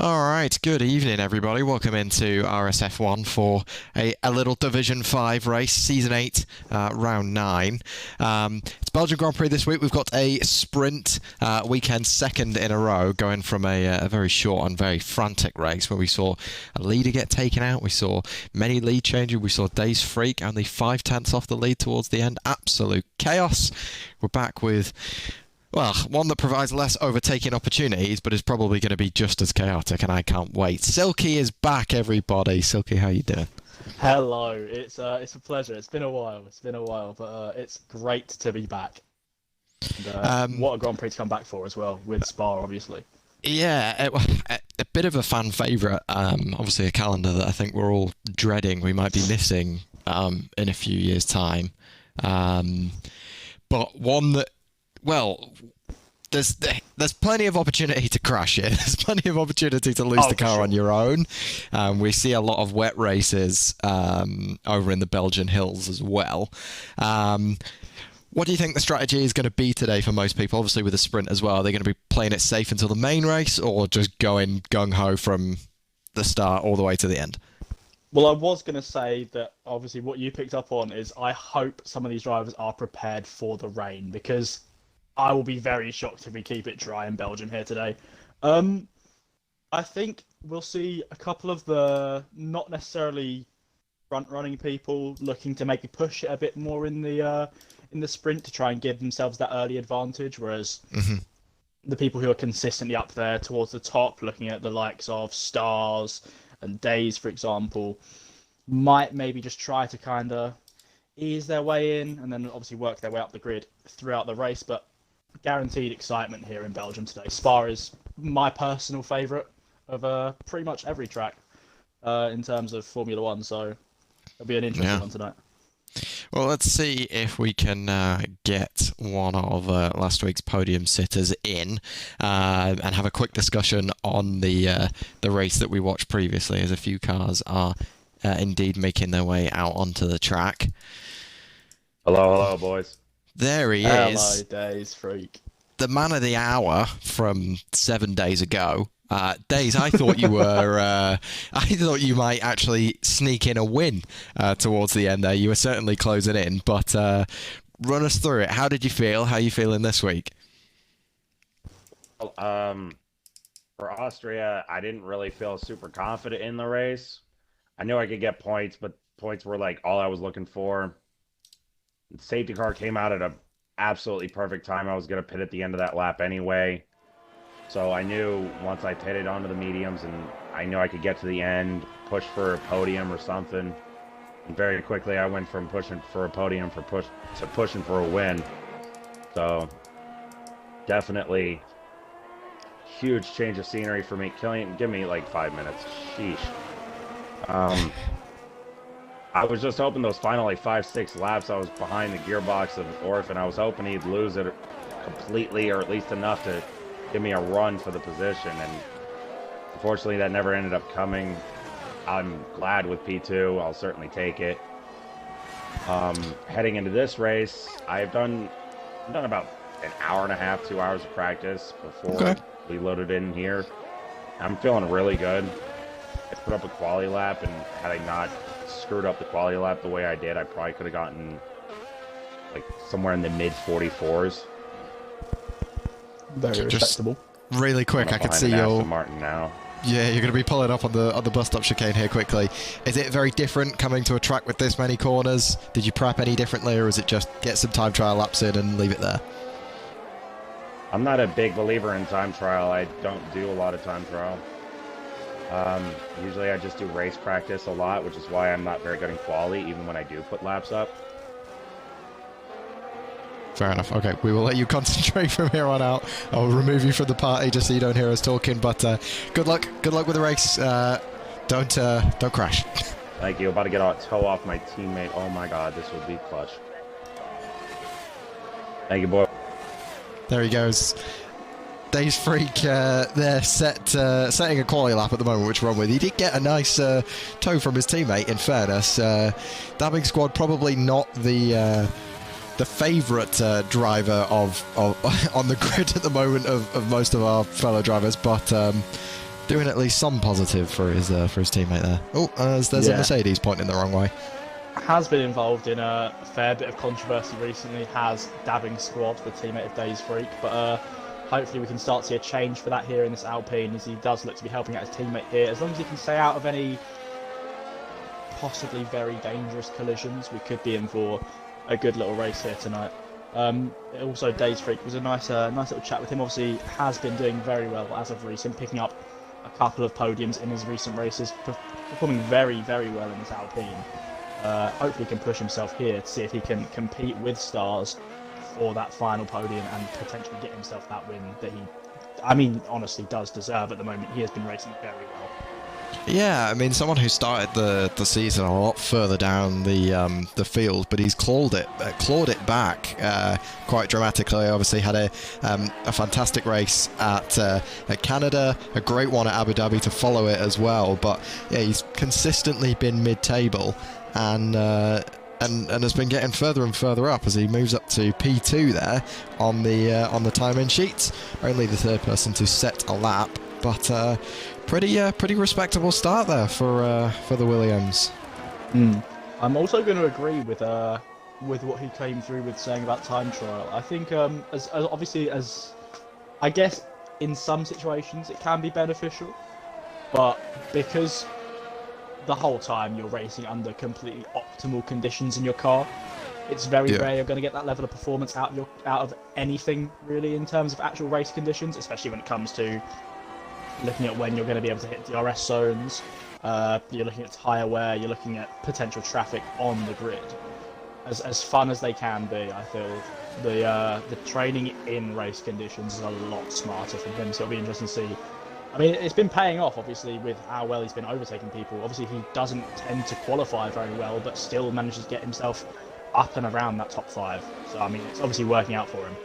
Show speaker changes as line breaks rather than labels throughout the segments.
All right, good evening, everybody. Welcome into RSF1 for a little Division 5 race, Season 8, Round 9. It's Belgian Grand Prix this week. We've got a sprint weekend second in a row, going from a very short and very frantic race where we saw a leader get taken out. We saw many lead changes. We saw Days Freak only 5/10 off the lead towards the end. Absolute chaos. We're back with... well, one that provides less overtaking opportunities, but is probably going to be just as chaotic, and I can't wait. Silky is back, everybody. Silky, how you doing?
Hello, it's a pleasure. It's been a while, but it's great to be back. And, what a Grand Prix to come back for as well, with Spa, obviously.
Yeah, a bit of a fan favourite. Obviously, a calendar that I think we're all dreading. We might be missing in a few years' time. But one that, well, there's plenty of opportunity to crash it. There's plenty of opportunity to lose the car on your own. We see a lot of wet races over in the Belgian hills as well. What do you think the strategy is going to be today for most people? Obviously with the sprint as well. Are they going to be playing it safe until the main race, or just going gung-ho from the start all the way to the end?
Well, I was going to say that obviously what you picked up on is I hope some of these drivers are prepared for the rain, because I will be very shocked if we keep it dry in Belgium here today. I think we'll see a couple of the not necessarily front-running people looking to maybe push it a bit more in the sprint to try and give themselves that early advantage, whereas the people who are consistently up there towards the top, looking at the likes of Stars and Days, for example, might maybe just try to kind of ease their way in and then obviously work their way up the grid throughout the race. But guaranteed excitement here in Belgium today. Spa is my personal favourite of pretty much every track in terms of Formula One, so it'll be an interesting one tonight.
Well, let's see if we can get one of last week's podium sitters in and have a quick discussion on the race that we watched previously, as a few cars are indeed making their way out onto the track.
Hello, boys.
There he is.
Hello, Days Freak.
The man of the hour from 7 days ago. Days, I thought you were. I thought you might actually sneak in a win towards the end there. You were certainly closing in, but run us through it. How did you feel? How are you feeling this week?
Well, for Austria, I didn't really feel super confident in the race. I knew I could get points, but points were like all I was looking for. The safety car came out at an absolutely perfect time. I was going to pit at the end of that lap anyway. So I knew once I pitted onto the mediums and I knew I could get to the end, push for a podium or something. And very quickly I went from pushing for a podium to pushing for a win. So definitely huge change of scenery for me. Killian, give me like 5 minutes. Sheesh. I was just hoping those final like 5-6 laps I was behind the gearbox of Orff, and I was hoping he'd lose it completely, or at least enough to give me a run for the position, and unfortunately that never ended up coming. I'm glad with P2. I'll certainly take it. Heading into this race, I've done about an hour and a half, 2 hours of practice before we loaded in here. I'm feeling really good. I put up a quali lap, and had I not screwed up the quali lap the way I did, I probably could have gotten like somewhere in the mid 44s.
Very respectable.
Really quick, I can see your
Martin now.
Yeah, you're going to be pulling up on the bus stop chicane here quickly. Is it very different coming to a track with this many corners? Did you prep any differently, or is it just get some time trial laps in and leave it there?
I'm not a big believer in time trial. I don't do a lot of time trial. Usually I just do race practice a lot, which is why I'm not very good in quali, even when I do put laps up.
Fair enough. Okay, we will let you concentrate from here on out. I'll remove you from the party just so you don't hear us talking. But good luck. Good luck with the race. Don't crash.
Thank you. About to get a toe off my teammate. Oh my God, this would be clutch. Thank you, boy.
There he goes. Days Freak there setting a quali lap at the moment, which we're on with. He did get a nice toe from his teammate, in fairness. Dabbing Squad probably not the favourite driver of on the grid at the moment of most of our fellow drivers, but doing at least some positive for his teammate there. Oh, there's a Mercedes pointing the wrong way.
Has been involved in a fair bit of controversy recently. Has Dabbing Squad, the teammate of Days Freak, but hopefully we can start to see a change for that here in this Alpine, as he does look to be helping out his teammate here. As long as he can stay out of any possibly very dangerous collisions, we could be in for a good little race here tonight. Also, Days Freak was a nice little chat with him. Obviously, has been doing very well as of recent, picking up a couple of podiums in his recent races, performing very, very well in this Alpine. Hopefully, he can push himself here to see if he can compete with Stars for that final podium and potentially get himself that win that he, I mean, honestly does deserve at the moment. He has been racing very well.
Yeah, I mean, someone who started the season a lot further down the field, but he's clawed it back quite dramatically. Obviously, had a fantastic race at Canada, a great one at Abu Dhabi to follow it as well. But yeah, he's consistently been mid-table and has been getting further and further up as he moves up to P2 there on the timing sheets. Only the third person to set a lap, but pretty respectable start there for the Williams.
I'm also going to agree with what he came through with saying about time trial. I think as obviously as I guess in some situations it can be beneficial, but because the whole time you're racing under completely optimal conditions in your car, it's very rare you're going to get that level of performance out of anything really in terms of actual race conditions, especially when it comes to looking at when you're going to be able to hit DRS zones. You're looking at tyre wear, you're looking at potential traffic on the grid. As fun as they can be, I feel the training in race conditions is a lot smarter from him, so it'll be interesting to see. I mean, it's been paying off, obviously, with how well he's been overtaking people. Obviously, he doesn't tend to qualify very well, but still manages to get himself up and around that top 5. So, I mean, it's obviously working out for him.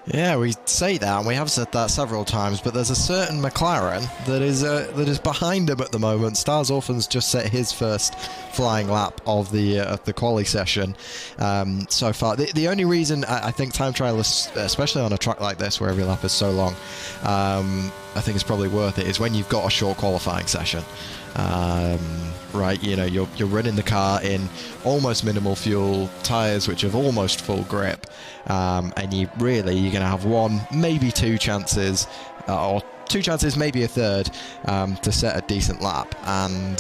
Yeah, we say that, and we have said that several times, but there's a certain McLaren that is behind him at the moment. Stars Orphan's just set his first flying lap of the quali session so far. The only reason I think time trial, especially on a track like this where every lap is so long, I think it's probably worth it, is when you've got a short qualifying session. Right, you know, you're running the car in almost minimal fuel, tyres which have almost full grip, and you're going to have one, maybe two chances, or two chances, maybe a third, to set a decent lap. And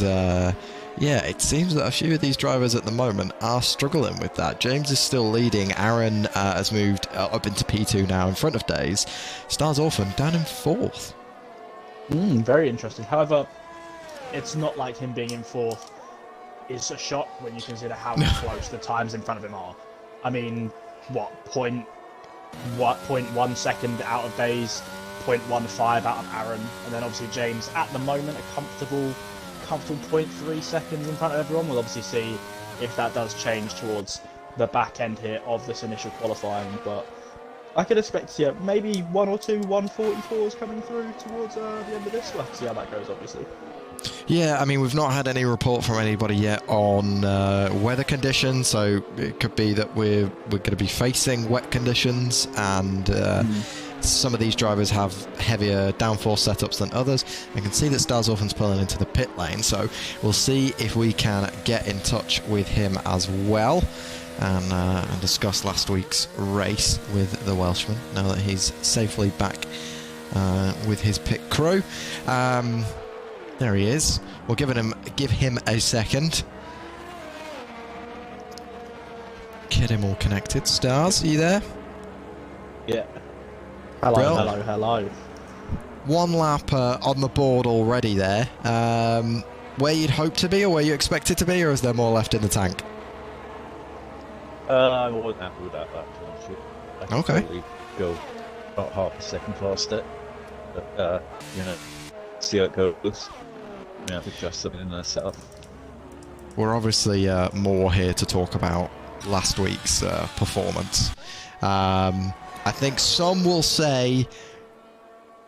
yeah, it seems that a few of these drivers at the moment are struggling with that. James is still leading. Aaron has moved up into P2 now in front of Days. Stars Orphan down in 4th.
Very interesting. However, it's not like him being in 4th is a shock when you consider how close the times in front of him are. I mean, what, 0.1 second out of Days, 0.15 out of Aaron, and then obviously James at the moment a comfortable 0.3 seconds in front of everyone. We'll obviously see if that does change towards the back end here of this initial qualifying, but I could expect to see maybe one or two 144s coming through towards the end of this. We'll have to see how that goes, obviously.
Yeah, I mean, we've not had any report from anybody yet on weather conditions, so it could be that we're going to be facing wet conditions, and some of these drivers have heavier downforce setups than others. I can see that Stars Orphan's pulling into the pit lane, so we'll see if we can get in touch with him as well and discuss last week's race with the Welshman, now that he's safely back with his pit crew. There he is. We'll give him a second. Get him all connected. Stars, are you there?
Yeah. Hello,
Well,
hello.
One lap on the board already there. Where you'd hope to be, or where you expect it to be, or is there more left in the tank?
I wasn't happy with that lap, actually. I could
Okay.
probably go about half a second past it. But, see how it goes. Yeah, to adjust something in the setup.
We're obviously more here to talk about last week's performance. I think some will say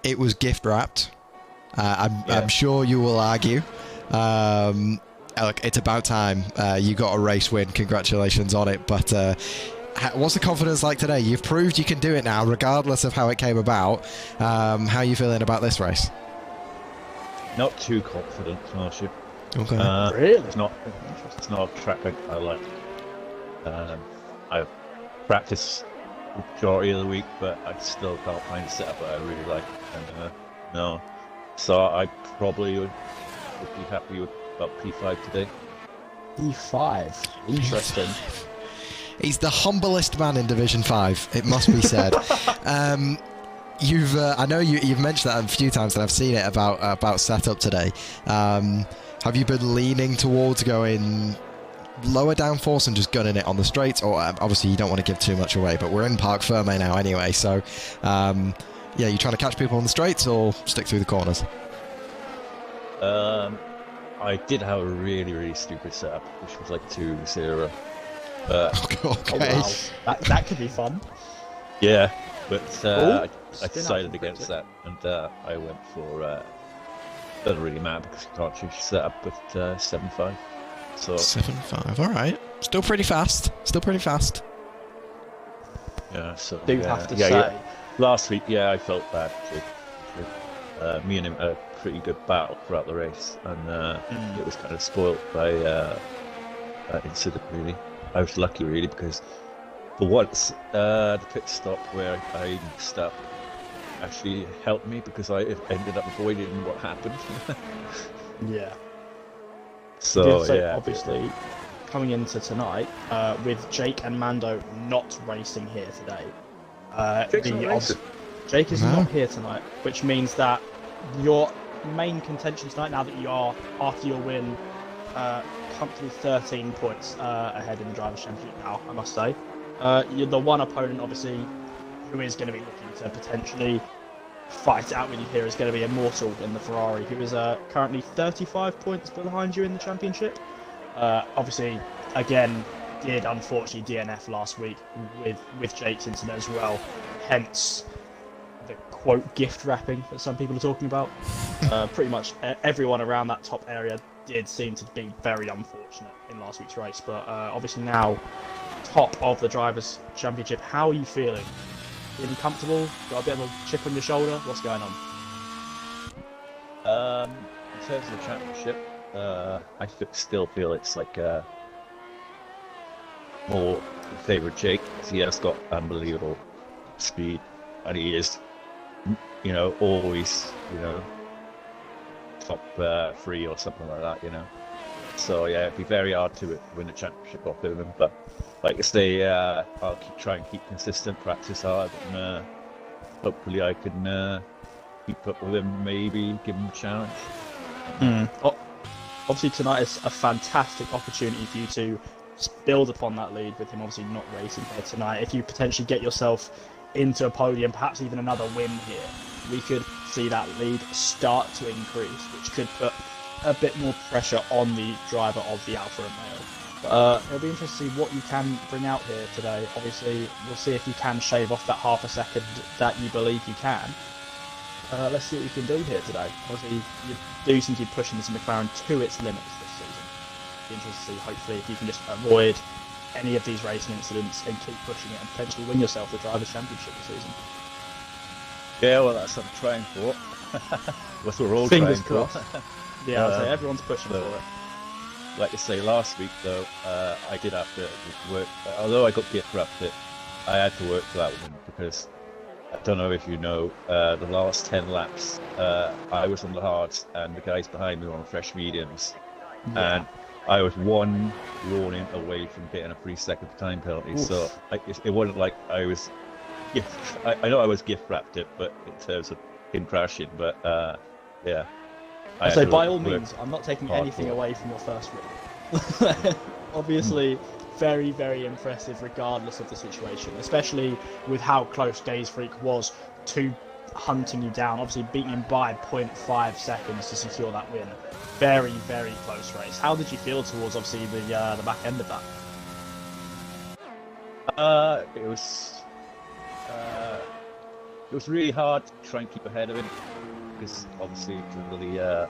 it was gift wrapped. I'm sure you will argue. Look, it's about time you got a race win. Congratulations on it. But what's the confidence like today? You've proved you can do it now, regardless of how it came about. How are you feeling about this race?
not too confident, Starship.
Okay.
Really?
It's not a track I like. I've practiced the majority of the week, but I still can't find a setup that I really like. And no, so I probably would be happy with about P5 today.
E5. Interesting.
He's the humblest man in Division 5, it must be said. I know you've mentioned that a few times, and I've seen it about setup today. Have you been leaning towards going lower downforce and just gunning it on the straights? Or obviously you don't want to give too much away, but we're in Parc Ferme now anyway, so yeah, you trying to catch people on the straights or stick through the corners?
I did have a really, really stupid setup, which was like 2-0.
Okay.
Oh, wow. That could be fun.
Yeah, but I
Spin
decided
out
against
from
that, and I went for doesn't really matter because you can't change your setup, but 7.5. So
7.5, alright. Still pretty fast.
yeah, so
Do
yeah,
have to
yeah,
say.
yeah. Last week, yeah, I felt bad. Me and him had a pretty good battle throughout the race, and it was kind of spoilt by that incident. Really, I was lucky, really, because for once, the pit stop where I messed up actually helped me because I ended up avoiding what happened.
Yeah.
So
So
yeah,
obviously, coming into tonight, with Jake and Mando not racing here today,
Jake's not racing.
Jake is
No.
not here tonight, which means that your main contention tonight, now that you are, after your win, comfortably 13 points ahead in the Drivers' Championship now, I must say. You're the one opponent, obviously, who is going to be looking to potentially fight it out with you here is going to be Immortal in the Ferrari, who is currently 35 points behind you in the championship. Obviously, again, did unfortunately DNF last week with Jake's incident as well. Hence the quote gift wrapping that some people are talking about. Pretty much everyone around that top area did seem to be very unfortunate in last week's race, but obviously now top of the Drivers' Championship. How are you feeling? Feeling comfortable? Got a bit of a chip on your shoulder? What's going on?
In terms of the championship, I still feel it's like more in favour of Jake, because he has got unbelievable speed, and he is, always, top 3 or something like that, So yeah, it'd be very hard to win a championship off of him, but like I say, I'll try and keep consistent, practice hard, and hopefully I can keep up with him, maybe give him a challenge.
Obviously tonight is a fantastic opportunity for you to build upon that lead with him obviously not racing here tonight. If you potentially get yourself into a podium, perhaps even another win here, we could see that lead start to increase, which could put a bit more pressure on the driver of the Alfa Romeo. It'll be interesting to see what you can bring out here today. Obviously, we'll see if you can shave off that half a second that you believe you can. Let's see what you can do here today. Obviously, you do seem to be pushing this McLaren to its limits this season. Be interested to see, hopefully, if you can just avoid any of these racing incidents and keep pushing it and potentially win yourself the Drivers' Championship this season.
Yeah, well, that's what I'm trying for. What we're all
Fingers
trying
crossed.
for.
Yeah, I'd say everyone's pushing for it.
Like I say, last week though, I did have to work. Although I got gift wrapped it, I had to work for that one because I don't know if you know, the last 10 laps, I was on the hards and the guys behind me were on fresh mediums, and I was one warning away from getting a 3-second time penalty.
Oof.
So it wasn't like I was. I know I was gift wrapped it, but in terms of him crashing, but yeah.
So by all means, I'm not taking
hard
anything
for it.
away from your first win. Obviously, very, very impressive regardless of the situation, especially with how close Days Freak was to hunting you down, obviously beating him by 0.5 seconds to secure that win. Very, very close race. How did you feel towards obviously the back end of that?
It was really hard to try and keep ahead of him because obviously of the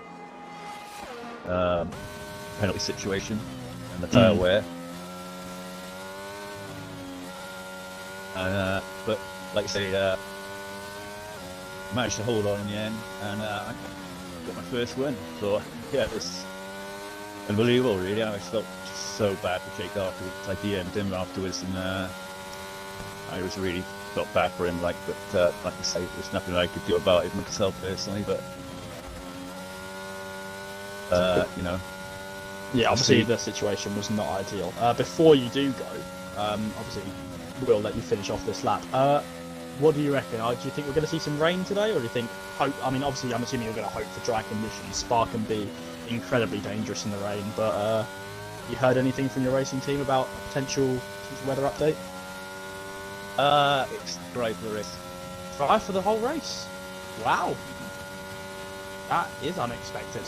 penalty situation and the tyre wear. But like I say, managed to hold on in the end, and got my first win. So yeah, it was unbelievable, really. I felt just so bad for Jake afterwards. I DM'd him afterwards, and I was really felt bad for him. Like I say, there's nothing I could do about it myself personally, but you know.
Yeah, obviously the situation was not ideal. Before you do go, obviously we'll let you finish off this lap. What do you reckon? Do you think we're going to see some rain today, or do you think hope? I mean, obviously, I'm assuming you're going to hope for dry conditions. Spa can be incredibly dangerous in the rain, but you heard anything from your racing team about a potential weather update?
It's dry for the race.
Dry for the whole race. Wow, that is unexpected.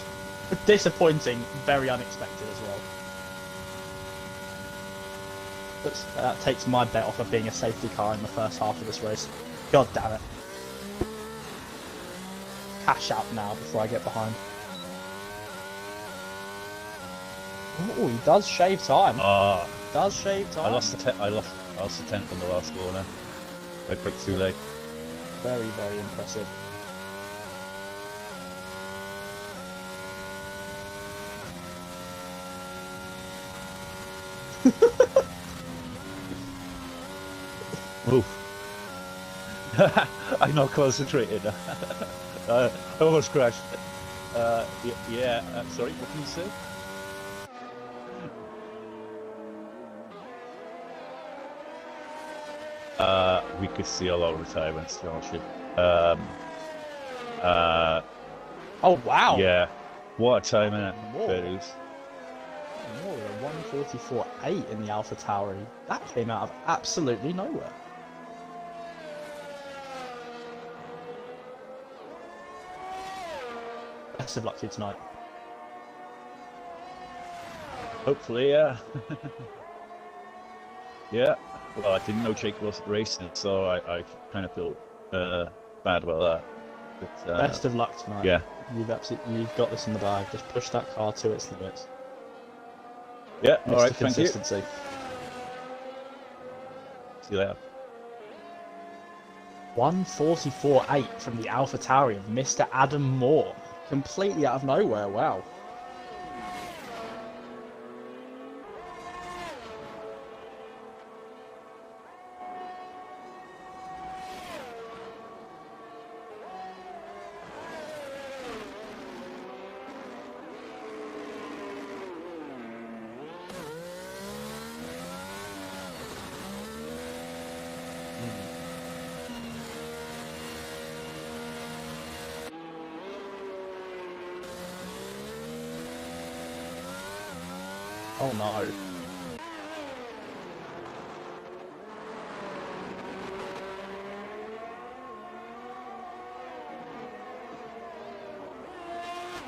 Disappointing, very unexpected as well. That takes my bet off of being a safety car in the first half of this race. God damn it. Cash out now before I get behind. Oh, he does shave time. Does shave time.
I lost the 10th on the last corner. I picked too late.
Very, very impressive.
Oof. I'm not concentrated. I almost crashed. Yeah, sorry, what can you say? We could see a lot of retirements, scholarship.
Oh, wow.
Yeah, what a time in it.
More. More than 144.8 in the Alpha Tauri. That came out of absolutely nowhere. Best of luck to you tonight.
Hopefully, yeah. Yeah. Well, I didn't know Jake wasn't racing, so I kind of feel bad about that. But,
Best of luck tonight.
Yeah.
You've got this in the bag. Just push that car to its limits.
Yeah.
Mr.
All right. Thank you.
Consistency.
See you later.
144.8 from the Alpha Tauri of Mr. Adam Moore. Completely out of nowhere. Wow. Oh no.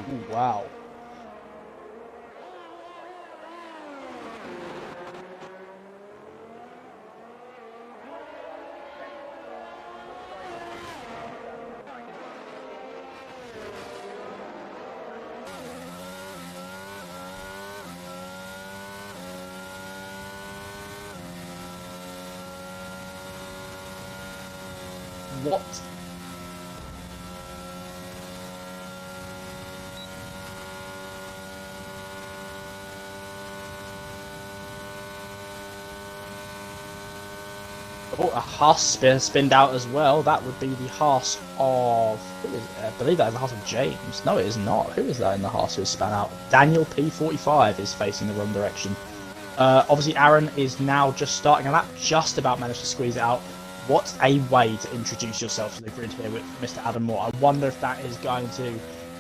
Ooh, wow. What? Oh, a Haas spinned out as well. That would be the Haas of... Who is it? I believe that is the Haas of James. No, it is not. Who is that in the Haas who is spun out? Daniel P45 is facing the wrong direction. Obviously, Aaron is now just starting a lap. Just about managed to squeeze it out. What a way to introduce yourself to the grid here with Mr. Adam Moore. I wonder if that is going to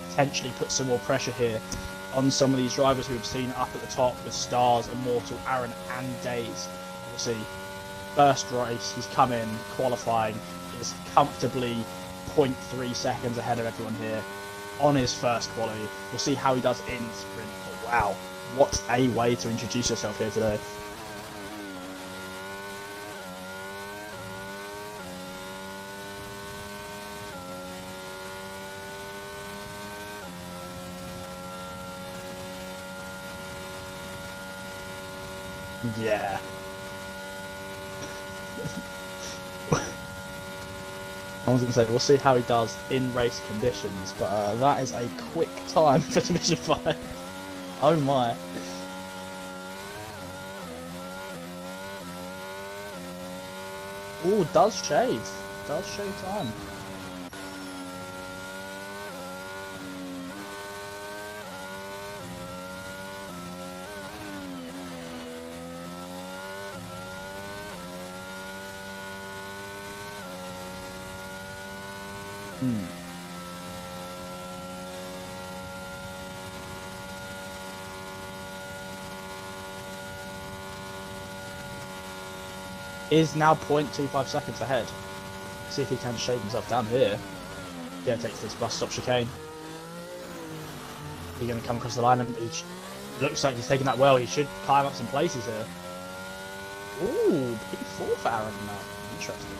potentially put some more pressure here on some of these drivers who have seen up at the top with Stars, Immortal, Aaron and Days. Obviously, first race, he's come in, qualifying, is comfortably 0.3 seconds ahead of everyone here on his first quality. We'll see how he does in sprint, but wow, what a way to introduce yourself here today. Yeah. I was going to say, we'll see how he does in race conditions, but that is a quick time for Division 5. Oh my. Ooh, does shave. Does shave time. Is now 0.25 seconds ahead. See if he can shake himself down here. Yeah, takes this bus stop chicane. He's going to come across the line, and he looks like he's taking that well. He should climb up some places here. Ooh, P4 for Aaron now. Interesting.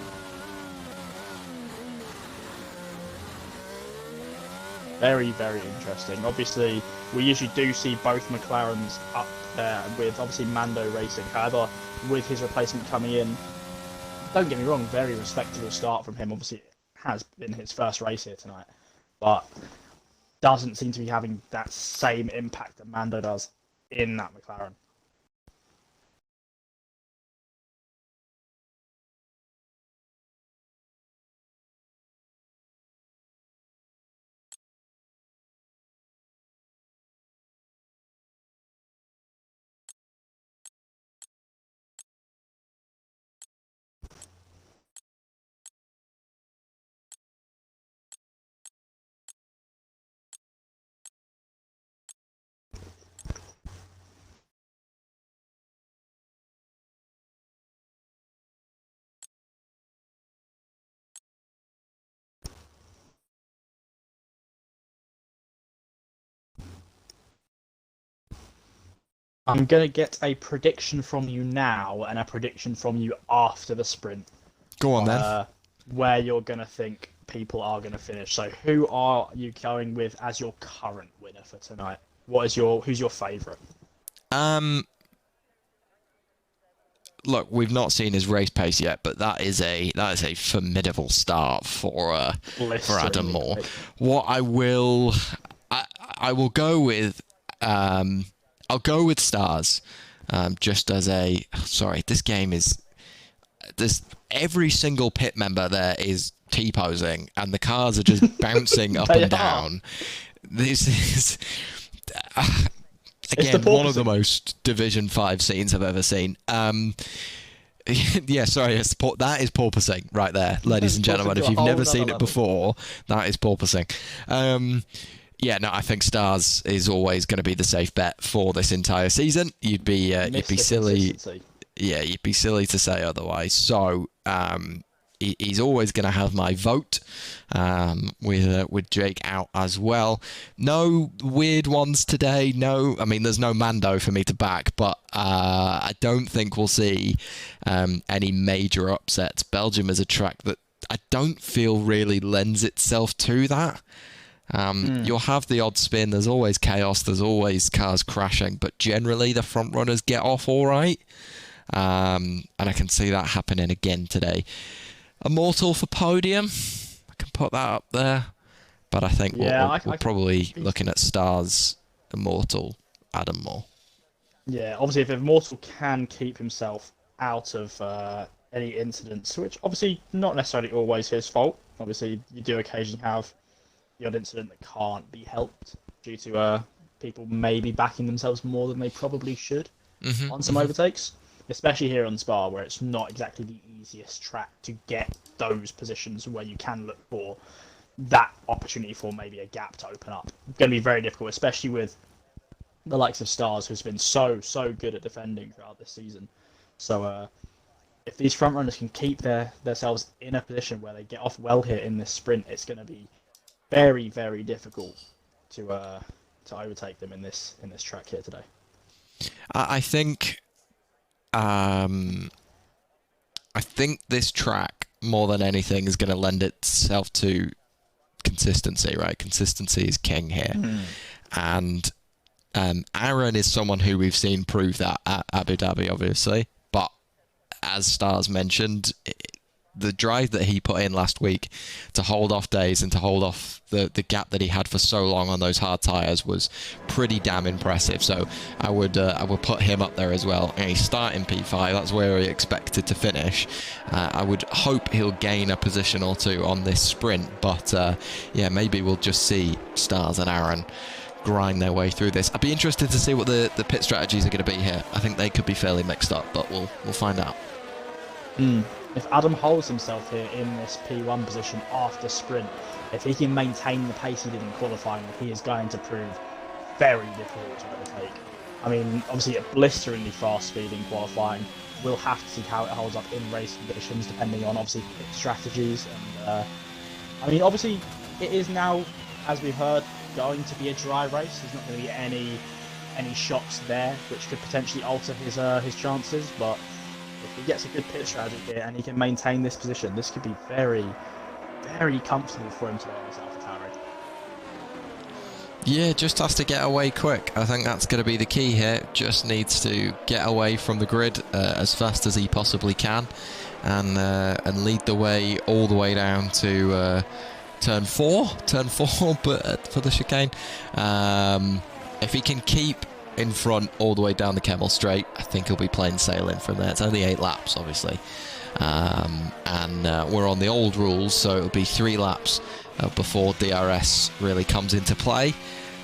Very, very interesting. Obviously, we usually do see both McLarens up there with obviously Mando racing. However, with his replacement coming in, don't get me wrong, very respectable start from him. Obviously, it has been his first race here tonight, but doesn't seem to be having that same impact that Mando does in that McLaren. I'm going to get a prediction from you now and a prediction from you after the sprint.
Go on then.
Where you're going to think people are going to finish. So who are you going with as your current winner for tonight? Who's your favourite?
Look, we've not seen his race pace yet, but that is a formidable start for Adam Moore. What I will go with, I'll go with Stars, just as a this game is every single pit member there is T-posing, and the cars are just bouncing up and down. This is. Again, one of the most Division 5 scenes I've ever seen. Yeah, sorry, that is porpoising right there, ladies and gentlemen. If you've never seen it before, that is porpoising. Yeah, no, I think Stars is always going to be the safe bet for this entire season. You'd be silly. Yeah, you'd be silly to say otherwise. So, he's always going to have my vote, with Jake out as well. No weird ones today. No, I mean, there's no Mando for me to back, but I don't think we'll see any major upsets. Belgium is a track that I don't feel really lends itself to that. You'll have the odd spin. There's always chaos. There's always cars crashing, but generally the front runners get off all right. And I can see that happening again today. Immortal for podium. I can put that up there. But I think we're probably looking at Stars, Immortal, Adam Moore.
Yeah, obviously if Immortal can keep himself out of any incidents, which obviously not necessarily always his fault. Obviously you do occasionally have the odd incident that can't be helped due to people maybe backing themselves more than they probably should on some overtakes. Especially here on Spa, where it's not exactly the easiest track to get those positions where you can look for that opportunity for maybe a gap to open up. It's going to be very difficult, especially with the likes of Stars, who's been so good at defending throughout this season. So if these front runners can keep themselves in a position where they get off well here in this sprint, it's going to be very, very difficult to overtake them in this track here today.
I think this track, more than anything, is going to lend itself to consistency, right? Consistency is king here. And Aaron is someone who we've seen prove that at Abu Dhabi, obviously. But as Stars mentioned, the drive that he put in last week to hold off Days and to hold off the gap that he had for so long on those hard tyres was pretty damn impressive. So I would put him up there as well. And he's starting P5. That's where he expected to finish. I would hope he'll gain a position or two on this sprint, but yeah, maybe we'll just see Stars and Aaron grind their way through this. I'd be interested to see what the pit strategies are going to be here. I think they could be fairly mixed up, but we'll find out.
If Adam holds himself here in this P1 position after sprint, if he can maintain the pace he did in qualifying, he is going to prove very difficult to overtake. I mean, obviously a blisteringly fast speed in qualifying. We'll have to see how it holds up in race conditions, depending on obviously pit strategies. And I mean, obviously it is now, as we've heard, going to be a dry race. There's not going to be any shots there, which could potentially alter his chances. But if he gets a good pit strategy here and he can maintain this position, this could be very, very comfortable for him to win this AlphaTauri.
Yeah, just has to get away quick. I think that's going to be the key here. Just needs to get away from the grid as fast as he possibly can, and lead the way all the way down to turn four, but for the chicane. If he can keep in front all the way down the Kemmel Straight, I think he'll be plain sailing from there. It's only 8 laps, obviously, and we're on the old rules, so it'll be 3 laps before DRS really comes into play,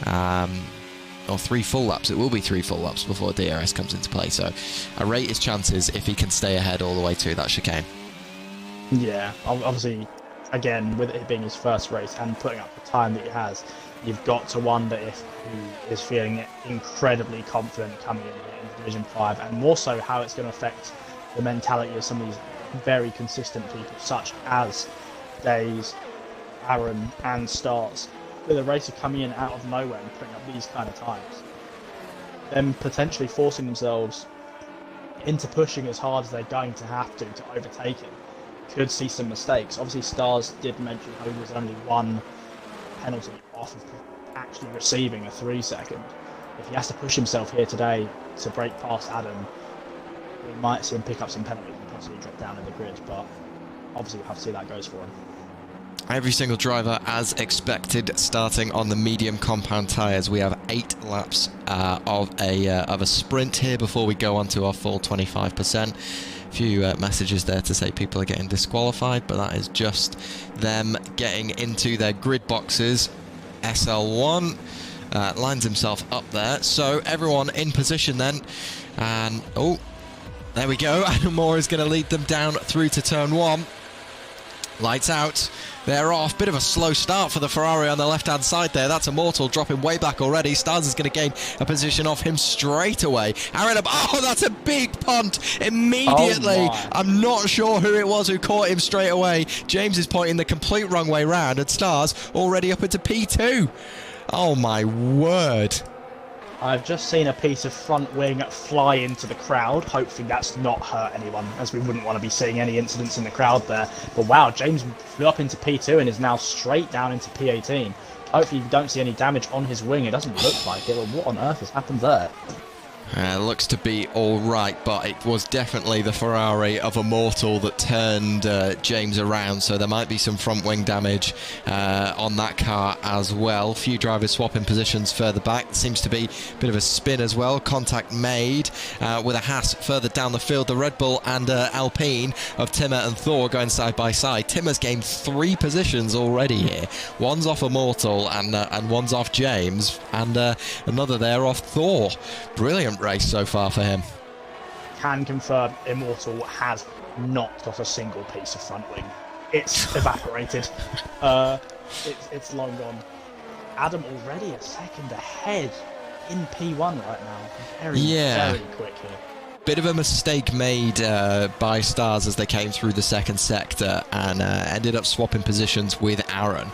or 3 full laps. It will be 3 full laps before DRS comes into play, so I rate his chances if he can stay ahead all the way to that chicane.
Yeah, obviously, again, with it being his first race and putting up the time that he has, you've got to wonder if he is feeling incredibly confident coming in here in Division 5, and more so how it's going to affect the mentality of some of these very consistent people, such as Days, Aaron, and Stars. With a racer coming in out of nowhere and putting up these kind of times, then potentially forcing themselves into pushing as hard as they're going to have to overtake him, could see some mistakes. Obviously, Stars did mention how he was only 1 penalty off of actually receiving a 3-second. If he has to push himself here today to break past Adam, we might see him pick up some penalties and possibly drop down in the grid, but obviously we'll have to see how that goes for him.
Every single driver, as expected, starting on the medium compound tyres. We have 8 laps of a sprint here before we go on to our full 25%. A few messages there to say people are getting disqualified, but that is just them getting into their grid boxes. SL1 lines himself up there, so everyone in position then, and oh, there we go. Adam Moore is going to lead them down through to turn 1. Lights out. They're off. Bit of a slow start for the Ferrari on the left-hand side there. That's Immortal dropping way back already. Stars is going to gain a position off him straight away. Aaron, oh, that's a big punt immediately.
Oh,
I'm not sure who it was who caught him straight away. James is pointing the complete wrong way round, and Stars already up into P2. Oh, my word.
I've just seen a piece of front wing fly into the crowd. Hopefully that's not hurt anyone, as we wouldn't want to be seeing any incidents in the crowd there. But wow, James flew up into P2 and is now straight down into P18. Hopefully you don't see any damage on his wing. It doesn't look like it, but what on earth has happened there?
Looks to be all right, but it was definitely the Ferrari of Immortal that turned James around, so there might be some front wing damage on that car as well. Few drivers swapping positions further back. Seems to be a bit of a spin as well. Contact made with a Haas further down the field. The Red Bull and Alpine of Timmer and Thor going side by side. Timmer's gained 3 positions already here. One's off Immortal and one's off James, and another there off Thor. Brilliant race so far for him.
Can confirm Immortal has not got a single piece of front wing. It's evaporated. It's long gone. Adam already a second ahead in P1 right now. Very quick here.
Bit of a mistake made by Stars as they came through the second sector and ended up swapping positions with Aaron.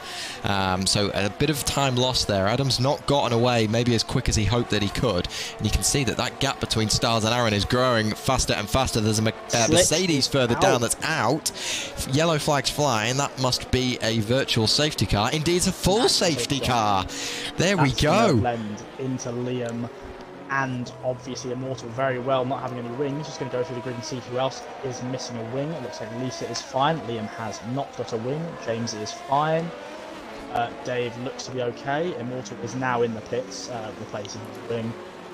So a bit of time lost there. Adam's not gotten away maybe as quick as he hoped that he could. And you can see that gap between Stars and Aaron is growing faster and faster. There's a Mercedes further down that's out. Yellow flags flying. That must be a virtual safety car. Indeed, it's a full safety car. There we go.
Blend into Liam and obviously Immortal very well not having any wings. Just going to go through the grid and see who else is missing a wing. It looks like Lisa is fine. Liam has not got a wing. James is fine. Dave looks to be okay. Immortal is now in the pits, replacing his wing.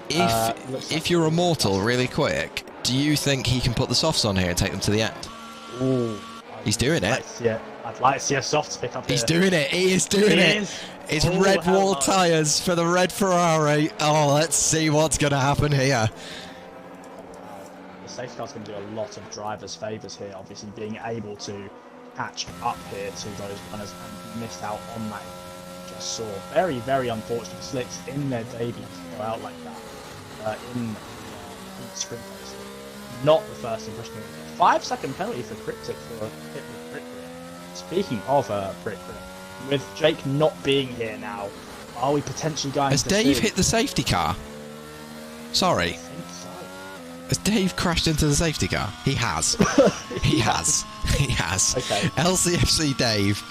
If you're Immortal, really quick, do you think he can put the softs on here and take them to the end?
Ooh,
He's doing it.
I'd like to see a soft pick up
He's
here.
doing it. He is doing it. It's red wall tyres for the red Ferrari. Oh, let's see what's going to happen here.
The safety car's going to do a lot of drivers' favours here, obviously being able to catch up here to those runners and missed out on that. Just saw very, very unfortunate slicks in their debut to go out like that in the sprint race. Not the first impression. 5-second penalty for Cryptic for a hit with Brick Grip. Speaking of Brick Grip, with Jake not being here now, are we potentially going
Has
to
Dave
see...
hit the safety car? Sorry.
I think so.
Has Dave crashed into the safety car? He has. He has. He has.
Okay.
LCFC Dave,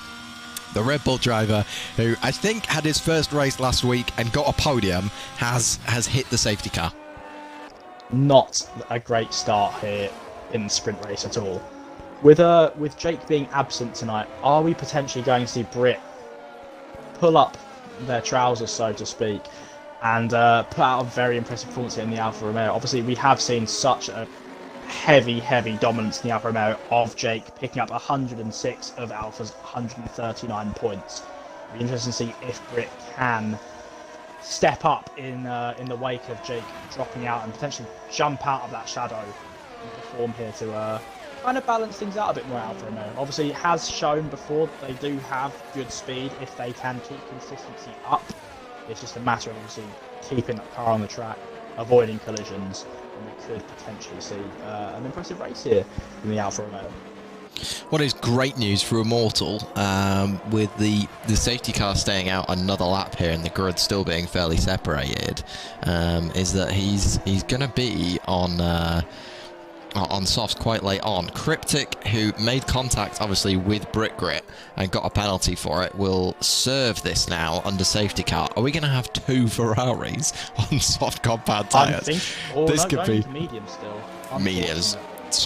the Red Bull driver, who I think had his first race last week and got a podium, has hit the safety car.
Not a great start here in the sprint race at all. With Jake being absent tonight, are we potentially going to see Brit pull up their trousers, so to speak, and put out a very impressive performance here in the Alfa Romeo? Obviously, we have seen such a heavy dominance in the Alfa Romeo of Jake, picking up 106 of Alfa's 139 points. It'll be interesting to see if Brit can step up in the wake of Jake dropping out and potentially jump out of that shadow and perform here to kind of balance things out a bit more. Alfa Romeo obviously has shown before that they do have good speed if they can keep consistency up. It's just a matter of obviously keeping that car on the track, avoiding collisions, and we could potentially see an impressive race here in the Alfa Romeo.
What is great news for Immortal, with the safety car staying out another lap here and the grid still being fairly separated, is that he's going to be on softs quite late on. Cryptic, who made contact obviously with Brick Grit and got a penalty for it, will serve this now under safety car. Are we going to have two Ferraris on soft compound tyres? This could be
medium still.
mediums.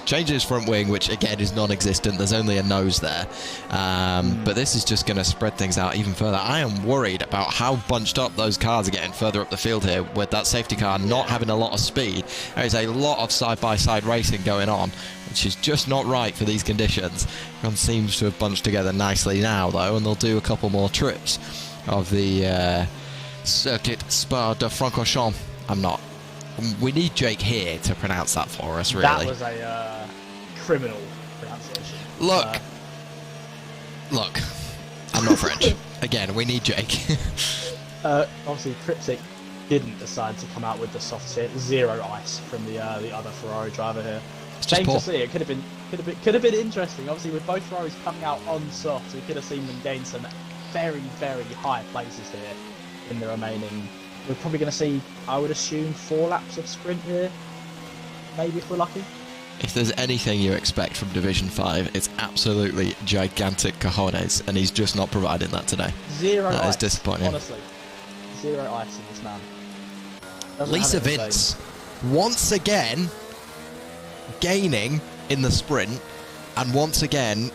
Changing his front wing, which again is non-existent. There's only a nose there, but this is just going to spread things out even further. I am worried about how bunched up those cars are getting further up the field here with that safety car not having a lot of speed. There is a lot of side-by-side racing going on, which is just not right for these conditions. Everyone seems to have bunched together nicely now, though, and they'll do a couple more trips of the Circuit Spa de Francorchamps. We need Jake here to pronounce that for us, really.
That was a criminal pronunciation.
Look, I'm not French. Again, we need Jake.
Obviously, Cryptic didn't decide to come out with the soft hit. 0 ice from the other Ferrari driver here. Shame to see. It could have been interesting. Obviously, with both Ferraris coming out on soft, we could have seen them gain some very, very high places here in the remaining. We're probably going to see, I would assume, 4 laps of sprint here. Maybe if we're lucky.
If there's anything you expect from Division 5, it's absolutely gigantic cojones, and he's just not providing that today.
0 ice.
That is disappointing.
Honestly. 0 ice in this man. Doesn't
Lisa
have it in
Vince, once again, gaining in the sprint, and once again,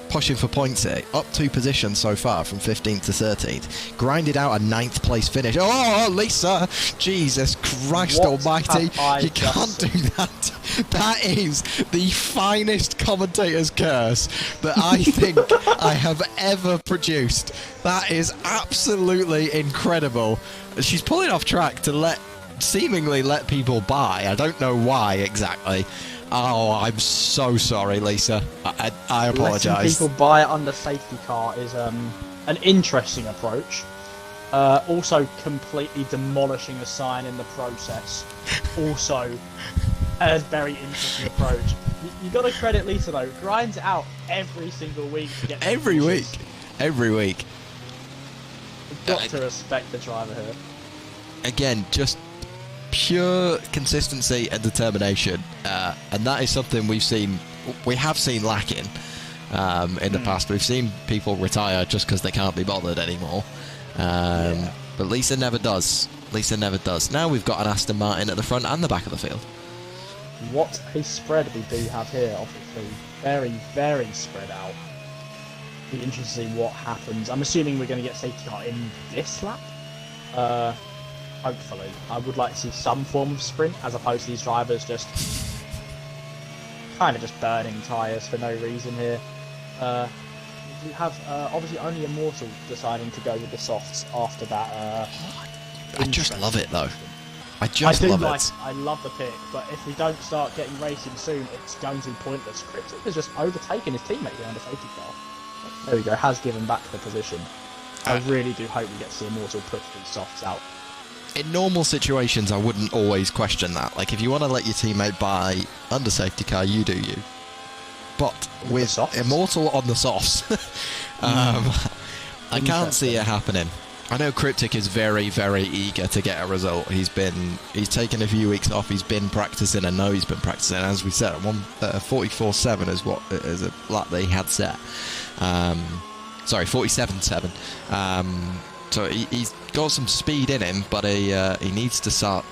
pushing for points here. Up 2 positions so far from 15th to 13th. Grinded out a 9th place finish. Oh, Lisa! Jesus Christ almighty. You can't do that. That is the finest commentator's curse that I think I have ever produced. That is absolutely incredible. She's pulling off track to seemingly let people by. I don't know why exactly. Oh, I'm so sorry, Lisa. I apologise.
Letting people buy it under safety car is an interesting approach. Also, completely demolishing a sign in the process. Also, a very interesting approach. You got to credit Lisa though. Grinds it out every single week to get
every week. You've
got to respect the driver here.
Again, just pure consistency and determination, and that is something we have seen lacking in the past. We've seen people retire just because they can't be bothered anymore, but Lisa never does. Lisa never does. Now we've got an Aston Martin at the front and the back of the field.
What a spread we do have here, obviously. Very, very spread out. Be interesting to see what happens. I'm assuming we're going to get safety car in this lap. Hopefully. I would like to see some form of sprint, as opposed to these drivers just kind of just burning tyres for no reason here. We have obviously only Immortal deciding to go with the softs after that.
I just love it though. I
love the pick, but if we don't start getting racing soon, it's going to be pointless. Cryptic has just overtaken his teammate behind the safety car. There we go, has given back the position. I really do hope we get to see Immortal push these softs out.
In normal situations, I wouldn't always question that. Like, if you want to let your teammate buy under safety car, you do you. But with Immortal on the softs, I can't see it happening. I know Cryptic is very, very eager to get a result. He's taken a few weeks off. He's been practicing. I know he's been practicing. As we said, 44.7 is a lap that he had set. Sorry, 47.7. So he's got some speed in him, but he needs to start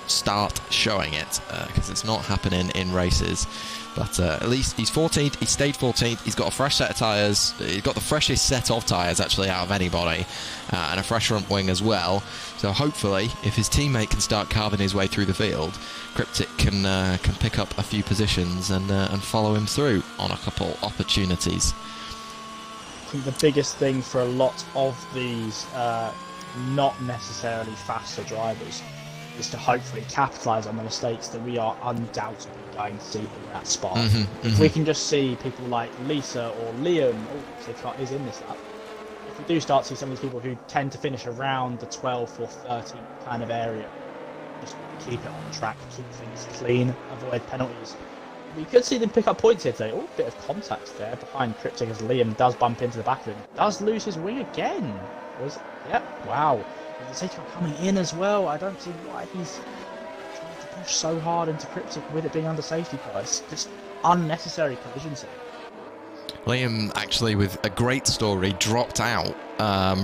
showing it because it's not happening in races. But at least he's 14th. He stayed 14th. He's got a fresh set of tyres. He's got the freshest set of tyres actually out of anybody, and a fresh front wing as well. So hopefully, if his teammate can start carving his way through the field, Cryptic can pick up a few positions and follow him through on a couple opportunities.
I think the biggest thing for a lot of these not necessarily faster drivers is to hopefully capitalise on the mistakes that we are undoubtedly going to see in that spot. If we can just see people like Lisa or Liam, is in this lap. If we do start to see some of these people who tend to finish around the 12th or 13th kind of area, just keep it on track, keep things clean, avoid penalties. We could see them pick up points here today. Oh, a bit of contact there behind Cryptic as Liam does bump into the back of him. Does lose his wing again. Yep, wow. The safety car coming in as well. I don't see why he's trying to push so hard into Cryptic with it being under safety car. It's just unnecessary collisions here.
Liam, actually, with a great story, dropped out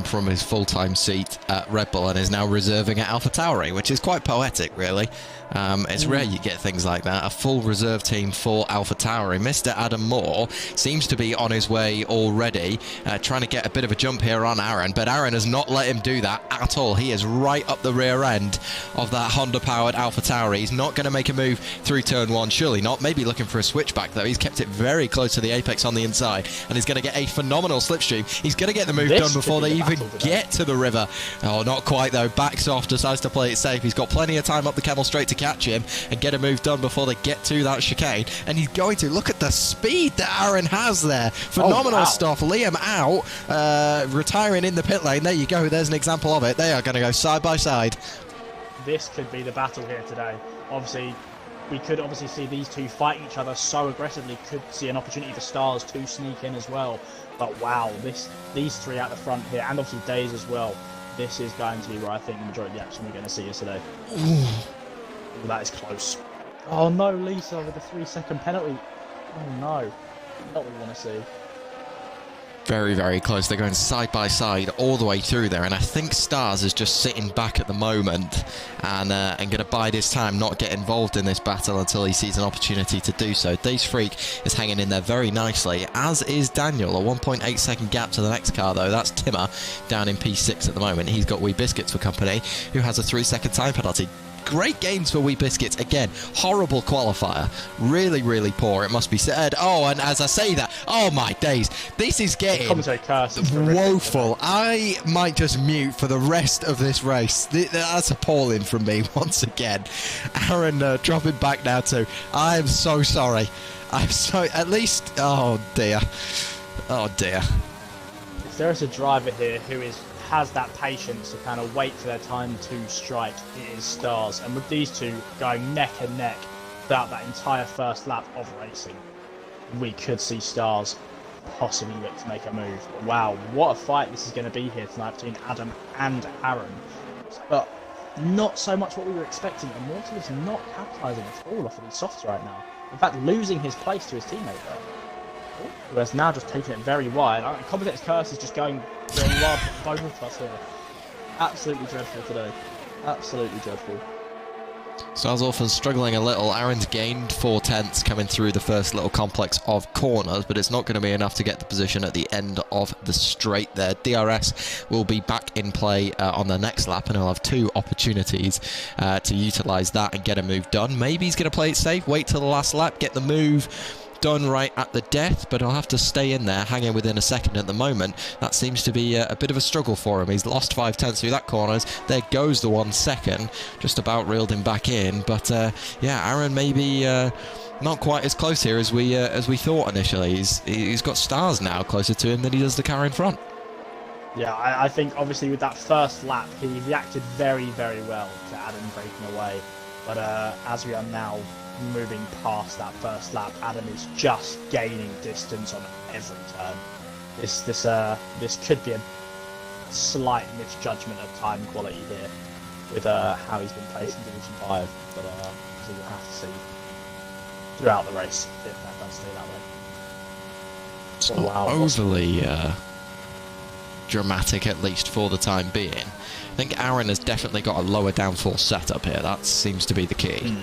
from his full-time seat at Red Bull and is now reserving at AlphaTauri, which is quite poetic, really. It's rare you get things like that. A full reserve team for AlphaTauri. Mr. Adam Moore seems to be on his way already, trying to get a bit of a jump here on Aaron, but Aaron has not let him do that at all. He is right up the rear end of that Honda-powered AlphaTauri. He's not going to make a move through turn one, surely not. Maybe looking for a switchback, though. He's kept it very close to the apex on the inside, and he's going to get a phenomenal slipstream. He's going to get the move done before they even get to the river. Oh, not quite, though. Backs off, decides to play it safe. He's got plenty of time up the Camel Straight to catch him and get a move done before they get to that chicane. And he's going to. Look at the speed that Aaron has there. Phenomenal stuff. Liam out, retiring in the pit lane. There you go. There's an example of it. They are going to go side by side.
This could be the battle here today. Obviously, we could see these two fighting each other so aggressively. Could see an opportunity for Stars to sneak in as well. But wow, these three out the front here, and obviously Days as well. This is going to be where I think the majority of the action we're going to see is today. Ooh, that is close. Oh no, Lisa with a 3-second penalty. Oh no, not what we want to see.
Very, very close. They're going side by side all the way through there, and I think Stars is just sitting back at the moment and going to bide his time, not get involved in this battle until he sees an opportunity to do so. Days Freak is hanging in there very nicely, as is Daniel. A 1.8 second gap to the next car, though. That's Timmer down in P6 at the moment. He's got Wee Biscuits for company, who has a 3-second time penalty. Great gains for Wee Biscuits. Again, horrible qualifier. Really, really poor, it must be said. Oh, and as I say that, oh my days, this is getting woeful. I might just mute for the rest of this race. That's appalling from me once again. Aaron dropping back now too. I am so sorry. I'm so, at least, oh dear. Oh dear.
If there is a driver here who has that patience to kind of wait for their time to strike, it is Stars. And with these two going neck and neck throughout that entire first lap of racing, we could see Stars possibly look to make a move. But wow, what a fight this is going to be here tonight between Adam and Aaron. But not so much what we were expecting. Immortal is not capitalising at all off of these softs right now. In fact, losing his place to his teammate there. Who has now just taken it very wide. Competence Curse is just going wild for both of us here. Absolutely dreadful today. Absolutely dreadful.
Stars often struggling a little. Aaron's gained 4/10 coming through the first little complex of corners, but it's not going to be enough to get the position at the end of the straight there. DRS will be back in play on the next lap, and he'll have 2 opportunities to utilise that and get a move done. Maybe he's going to play it safe, wait till the last lap, get the move done right at the death, but he'll have to stay in there, hanging within a second at the moment. That seems to be a bit of a struggle for him. He's lost 5/10 through that corners. There goes the 1 second, just about reeled him back in. But yeah, Aaron maybe not quite as close here as we thought initially. He's got Stars now closer to him than he does the car in front.
Yeah, I think obviously with that first lap, he reacted very, very well to Adam breaking away. But as we are now moving past that first lap, Adam is just gaining distance on every turn. This could be a slight misjudgment of time quality here with how he's been placed in Division 5, but so we'll have to see throughout the race if that does stay that way.
It's not overly dramatic, at least for the time being. I think Aaron has definitely got a lower downforce setup here. That seems to be the key.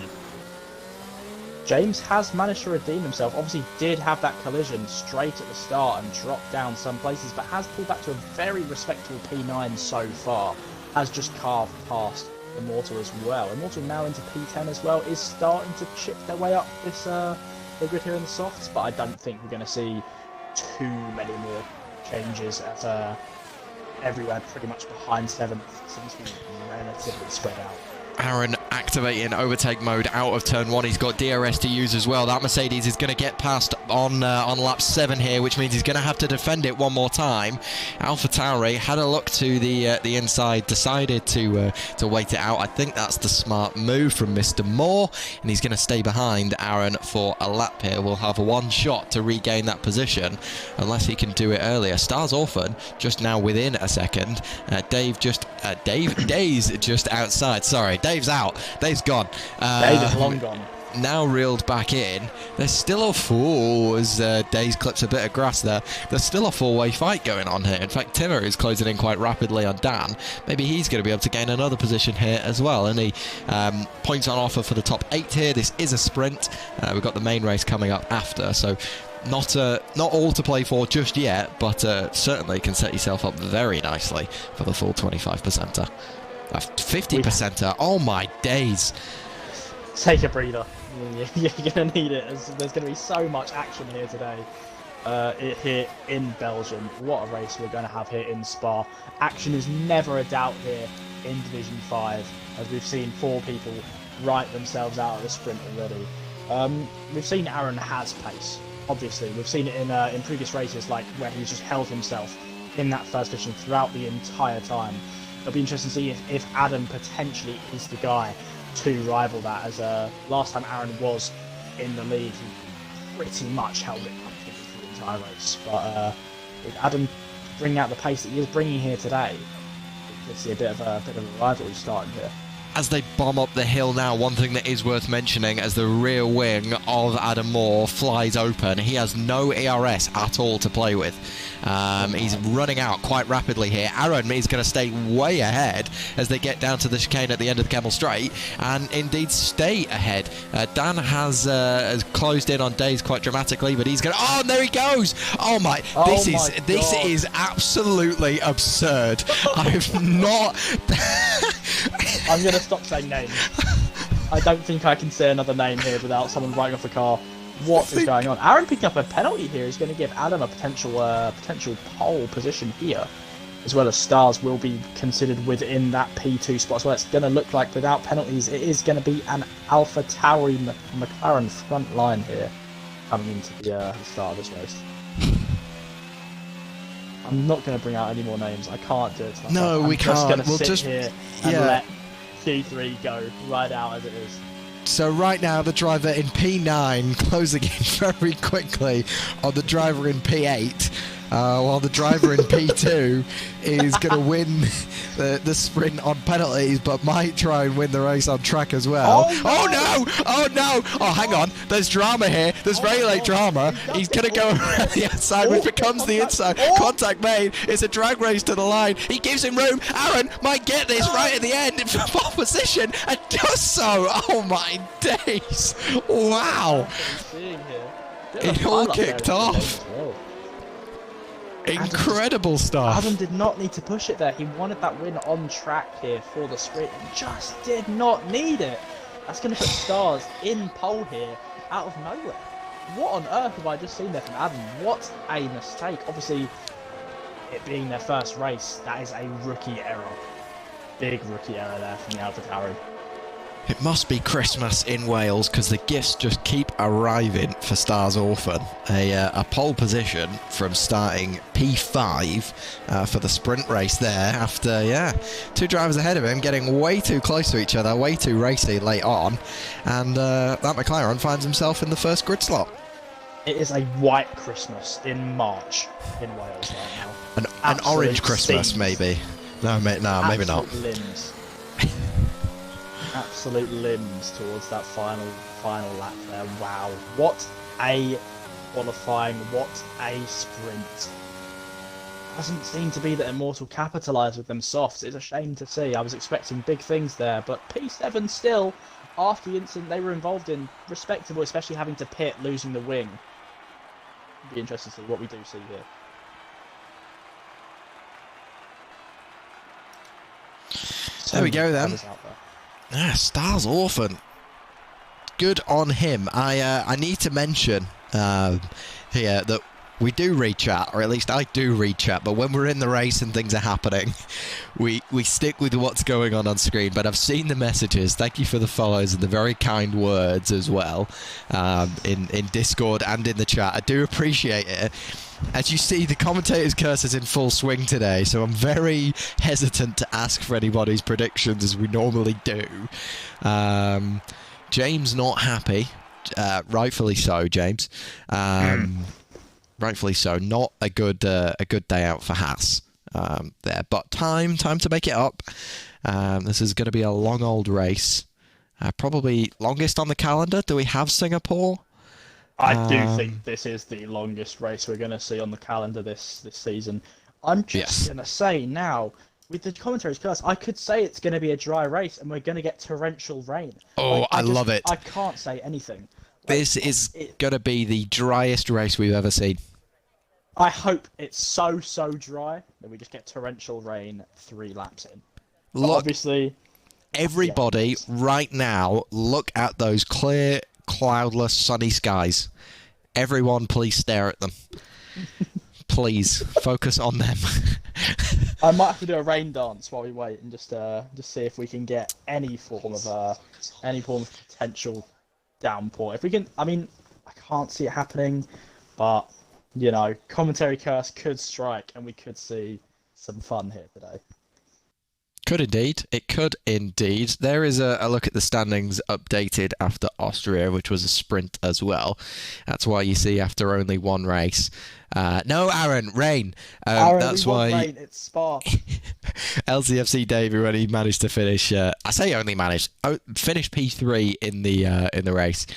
James has managed to redeem himself. Obviously did have that collision straight at the start and dropped down some places, but has pulled back to a very respectable P9 so far. Has just carved past Immortal as well. Immortal now into P10 as well, is starting to chip their way up this the grid here in the softs, but I don't think we're going to see too many more changes as everywhere pretty much behind 7th seems to be relatively spread out.
Aaron activating overtake mode out of turn 1. He's got DRS to use as well. That Mercedes is going to get past on lap 7 here, which means he's going to have to defend it one more time. AlphaTauri had a look to the inside, decided to wait it out. I think that's the smart move from Mr. Moore, and he's going to stay behind Aaron for a lap here. We'll have 1 shot to regain that position, unless he can do it earlier. Stars Orphan just now within a second. Dave's just outside. Sorry, Dave's out. Dave's gone.
Dave is long gone.
Now reeled back in. There's still a four, as Daze clips a bit of grass there. There's still a 4-way fight going on here. In fact, Timmer is closing in quite rapidly on Dan. Maybe he's going to be able to gain another position here as well. And he points on offer for the top 8 here. This is a sprint. We've got the main race coming up after, so not all to play for just yet, but certainly can set yourself up very nicely for the full 25%er. 50%er. Oh my days.
Take a breather. You're going to need it. There's going to be so much action here today. Here in Belgium. What a race we're going to have here in Spa. Action is never a doubt here in Division 5, as we've seen 4 people write themselves out of the sprint already. We've seen Aaron has pace. Obviously, we've seen it in previous races, like where he's just held himself in that first position throughout the entire time. It'll be interesting to see if Adam potentially is the guy to rival that, as last time Aaron was in the lead, he pretty much held it comfortably for the entire race. But with Adam bringing out the pace that he is bringing here today, we could see a bit of a rivalry starting here.
As they bomb up the hill now, one thing that is worth mentioning, as the rear wing of Adam Moore flies open, he has no ERS at all to play with. He's running out quite rapidly here. Aaron is going to stay way ahead as they get down to the chicane at the end of the Camel Straight, and indeed stay ahead. Dan has closed in on Days quite dramatically, but he's going to... Oh, and there he goes! Oh my... This is absolutely absurd. I've not...
I'm going to stop saying names. I don't think I can say another name here without someone writing off the car. What is going on? Aaron picking up a penalty here is going to give Adam a potential pole position here, as well as Stars will be considered within that P2 spot. So it's going to look like without penalties, it is going to be an AlphaTauri McLaren front line here coming into the start of this race. I'm not going to bring out any more names. I can't do it.
No, we can't.
We'll just sit here and let Q3 go right out as it is.
So right now, the driver in P9 closing in very quickly on the driver in P8. while the driver in P2 is going to win the sprint on penalties, but might try and win the race on track as well. Oh no! Oh no! Oh, hang on. There's drama here. There's very late drama. He's going to go around the outside, which becomes the inside. Contact made. It's a drag race to the line. He gives him room. Aaron might get this right at the end in pole position, and does so. Oh my days! Wow! It all kicked off. Incredible stuff.
Adam did not need to push it there. He wanted that win on track here for the sprint and just did not need it. That's going to put Stars in pole here out of nowhere. What on earth have I just seen there from Adam? What a mistake. Obviously, it being their first race, that is a rookie error. Big rookie error there from the AlphaTauri.
It must be Christmas in Wales because the gifts just keep arriving for Stars Orphan. A pole position from starting P5 for the sprint race there after, two drivers ahead of him getting way too close to each other, way too racy late on. And that McLaren finds himself in the first grid slot.
It is a white Christmas in March in Wales right now.
An orange Christmas,
steams.
Maybe. No, maybe not.
Limbs. Absolute limbs towards that final lap there. Wow, what a qualifying, what a sprint. Doesn't seem to be that Immortal capitalised with them softs. It's a shame to see. I was expecting big things there, but P7 still, after the incident they were involved in, respectable, especially having to pit, losing the wing. It'd be interesting to see what we do see here.
There we go then. Stars Orphan. Good on him. I need to mention here that we do read chat, or at least I do read chat, but when we're in the race and things are happening, we stick with what's going on screen. But I've seen the messages. Thank you for the follows and the very kind words as well in Discord and in the chat. I do appreciate it. As you see, the commentator's curse is in full swing today, so I'm very hesitant to ask for anybody's predictions as we normally do. James not happy, rightfully so, James. Rightfully so. Not a good day out for Haas there, but time to make it up. This is going to be a long old race, probably longest on the calendar. Do we have Singapore?
I do think this is the longest race we're going to see on the calendar this season. I'm just going to say now, with the commentary's curse, I could say it's going to be a dry race and we're going to get torrential rain.
Oh, I love it.
I can't say anything.
This is going to be the driest race we've ever seen.
I hope it's so dry that we just get torrential rain 3 laps in.
Look,
obviously,
everybody right now, look at those clear, cloudless, sunny skies. Everyone, please stare at them. Please focus on them.
I might have to do a rain dance while we wait and just see if we can get any form of potential downpour. If we can, I mean, I can't see it happening, but you know, commentary curse could strike and we could see some fun here today.
Could indeed. It could indeed. There is a look at the standings updated after Austria, which was a sprint as well. That's why you see after only one race. No, Aaron, rain.
Aaron,
that's
we
why.
want rain. It's Spa.
LCFC Davey, when he managed to finish, I say only managed, finished P3 in the race.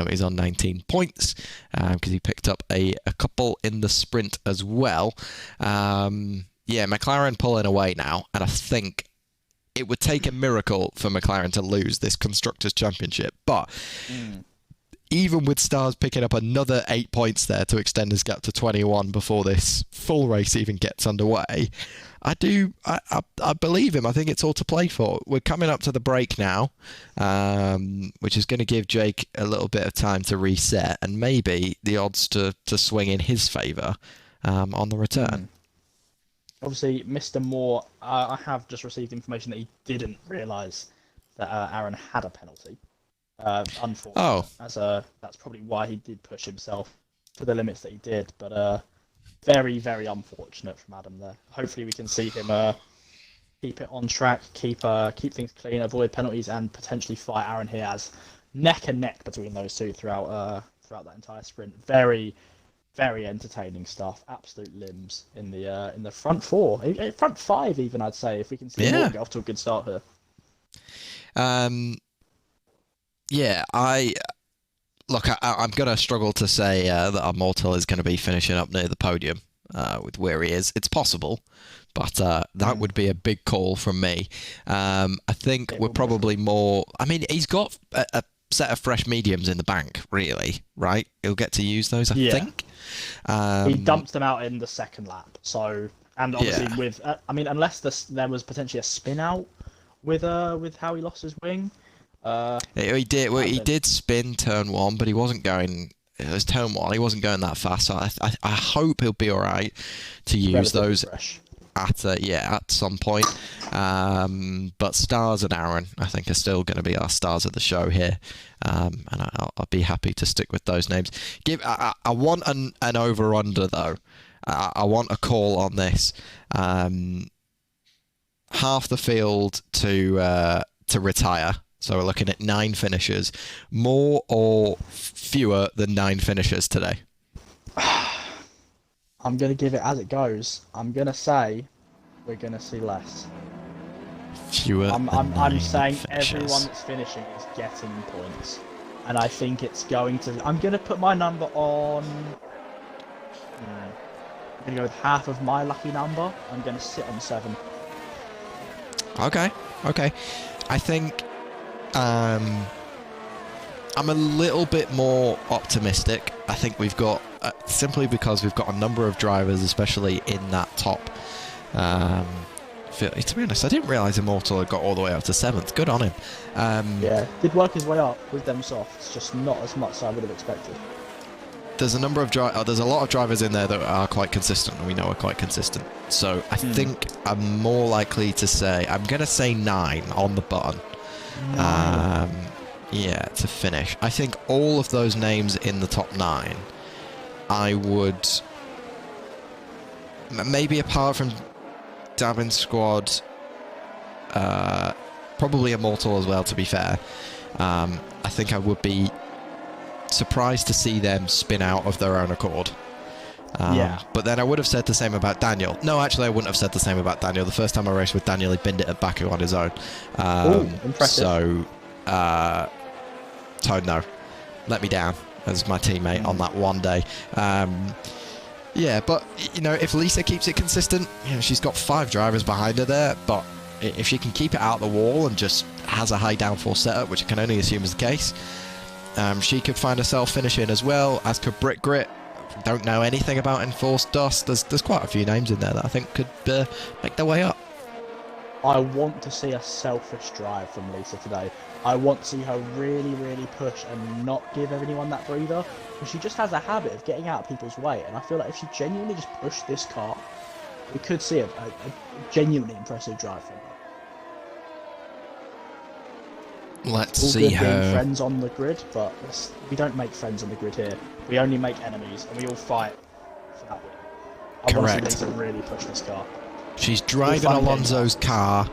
He's on 19 points because he picked up a couple in the sprint as well. Yeah, McLaren pulling away now, and I think it would take a miracle for McLaren to lose this Constructors' Championship. But even with Stars picking up another 8 points there to extend his gap to 21 before this full race even gets underway, I believe him. I think it's all to play for. We're coming up to the break now, which is going to give Jake a little bit of time to reset and maybe the odds to swing in his favour on the return.
Obviously, Mr. Moore, I have just received information that he didn't realise that Aaron had a penalty. Unfortunately. Oh. That's probably why he did push himself to the limits that he did. But very, very unfortunate from Adam there. Hopefully we can see him keep it on track, keep things clean, avoid penalties, and potentially fight Aaron here as neck and neck between those two throughout that entire sprint. Very, Very entertaining stuff. Absolute limbs in the front four, front five even, I'd say, if we can see more get off to a good start here.
Yeah, I'm going to struggle to say that our Mortal is going to be finishing up near the podium with where he is. It's possible, but that would be a big call from me. I think we're probably more... I mean, he's got a set of fresh mediums in the bank, really, right? He'll get to use those, I think.
He dumped them out in the second lap, so... And obviously with... I mean, unless there was potentially a spin out with how he lost his wing...
he did spin turn one, but he wasn't going. It was turn one. He wasn't going that fast. So I hope he'll be all right to use those at some point. But Stars and Aaron, I think, are still going to be our stars of the show here, and I'll be happy to stick with those names. I want an over under though. I want a call on this. Half the field to retire. So we're looking at 9 finishers. More or fewer than 9 finishers today?
I'm going to give it as it goes. I'm going to say we're going to see less.
Fewer
I'm saying
finishers.
Everyone that's finishing is getting points. And I think it's going to... I'm going to put my number on... I'm going to go with half of my lucky number. I'm going to sit on 7.
Okay. I think... I'm a little bit more optimistic. I think we've got, simply because we've got a number of drivers, especially in that top. To be honest, I didn't realise Immortal had got all the way up to 7th. Good on him.
Did work his way up with them softs, just not as much as I would have expected.
There's a number of there's a lot of drivers in there that are quite consistent, and we know are quite consistent. So I think I'm more likely to say, I'm going to say 9 on the button. To finish. I think all of those names in the top 9, I would, maybe apart from Davin's squad, probably Immortal as well, to be fair. I think I would be surprised to see them spin out of their own accord. But then I would have said the same about Daniel. No, actually, I wouldn't have said the same about Daniel. The first time I raced with Daniel, he binned it at Baku on his own.
Impressive.
So no, let me down as my teammate on that one day. But if Lisa keeps it consistent, she's got 5 drivers behind her there. But if she can keep it out the wall and just has a high downforce setup, which I can only assume is the case, she could find herself finishing as well. As could Brit Grit. Don't know anything about Enforced Dust. There's quite a few names in there that I think could make their way up.
I want to see a selfish drive from Lisa today. I want to see her really, really push and not give anyone that breather, because she just has a habit of getting out of people's way, and I feel like if she genuinely just pushed this car, we could see a genuinely impressive drive from her.
Let's see her.
Being friends on the grid, but we don't make friends on the grid here. We only make enemies, and we all fight for that win. I want to see Lisa really push this car.
She's driving Alonso's car.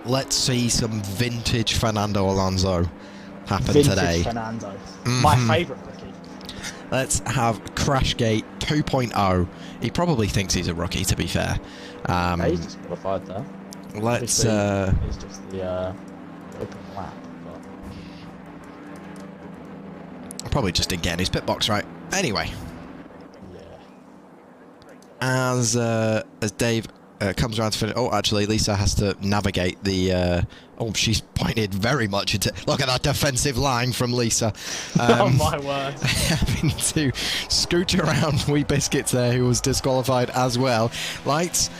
Let's see some vintage Fernando Alonso happen today.
Vintage Fernando. My favourite rookie.
Let's have Crashgate 2.0. He probably thinks he's a rookie, to be fair.
He's just qualified there.
Let's...
It's just the open lap. But...
Probably just didn't get in his pit box right. Anyway.
Yeah.
As Dave... comes around to finish. Oh, actually, Lisa has to navigate the... she's pointed very much into... Look at that defensive line from Lisa.
Oh, my word.
Having to scooch around Wee Biscuits there, who was disqualified as well. Lights...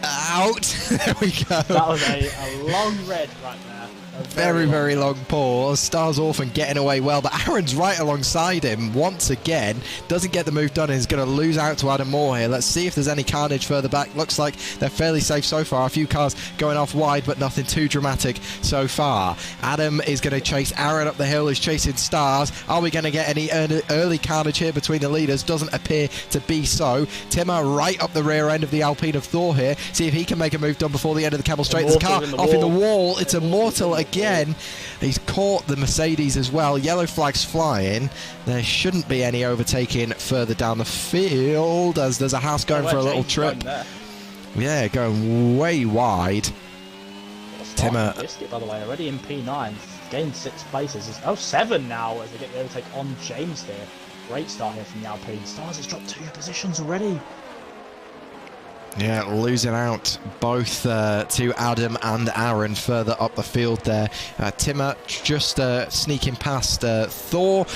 out. There we go.
That was a long red right there.
Very long pause. Stars Orphan getting away well, but Aaron's right alongside him once again. Doesn't get the move done and is going to lose out to Adam Moore here. Let's see if there's any carnage further back. Looks like they're fairly safe so far. A few cars going off wide, but nothing too dramatic so far. Adam is going to chase Aaron up the hill, who's chasing Stars. Are we going to get any early carnage here between the leaders? Doesn't appear to be so. Timmer right up the rear end of the Alpine of Thor here. See if he can make a move done before the end of the Camel Straight. There's a car off in the wall. It's Immortal again. again. He's caught the Mercedes as well. Yellow flags flying. There shouldn't be any overtaking further down the field as there's a Haas going for a little trip. Yeah, going way wide. Timmer.
Biscuit, by the way, already in P9. Gained 6 places. Oh, 7 now as they get the overtake on James here. Great start here from the Alpine. Stars has dropped 2 positions already.
Yeah, losing out both to Adam and Aaron further up the field there. Timmer just sneaking past Thor.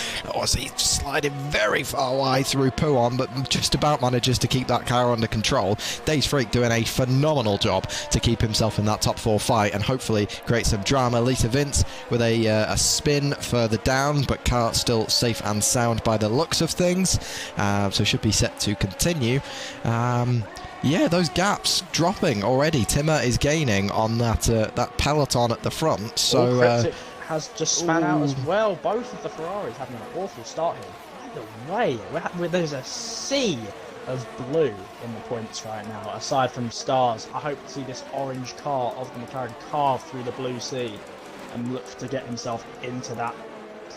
He sliding very far wide through Puon, but just about manages to keep that car under control. Days Freak doing a phenomenal job to keep himself in that top 4 fight and hopefully create some drama. Lisa Vince with a spin further down, but car still safe and sound by the looks of things. So should be set to continue. Yeah, those gaps dropping already. Timmer is gaining on that that peloton at the front. So
Cryptic has just span out as well. Both of the Ferraris having an awful start here. By the way, there's a sea of blue in the points right now. Aside from stars, I hope to see this orange car of the McLaren carve through the blue sea and look to get himself into that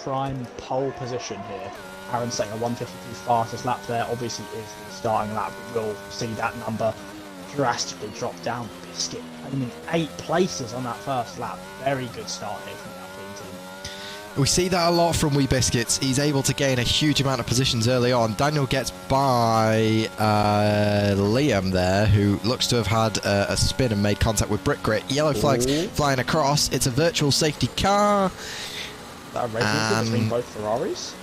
prime pole position here. Aaron setting a 152 fastest lap there, obviously is the starting lap. We'll see that number drastically drop down. Biscuit only 8 places on that first lap. Very good start here from the Alpine team.
we see that a lot from Wee Biscuits. He's able to gain a huge amount of positions early on. Daniel gets by Liam there, who looks to have had a spin and made contact with Brick Grit. Yellow flags flying across. It's a virtual safety car.
That race between both Ferraris?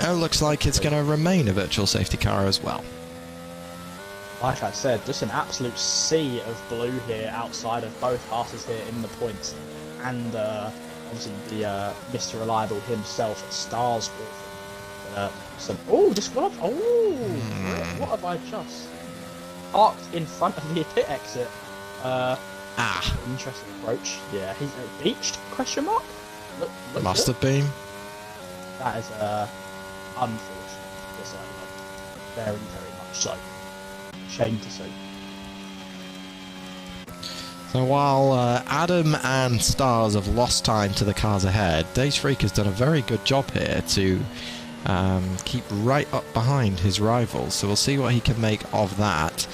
Oh, looks like it's going to remain a virtual safety car as well.
Like I said, just an absolute sea of blue here outside of both Haas's here in the points. And obviously the Mr. Reliable himself, Stars with some... Oh, just what? What have I just... Parked in front of the pit exit. Interesting approach. Yeah, he's beached? Question mark?
Must have been.
That is unfortunate. Yes, very, very much so. Shame to see.
So while Adam and Stars have lost time to the cars ahead, Days Freak has done a very good job here to keep right up behind his rivals. So we'll see what he can make of that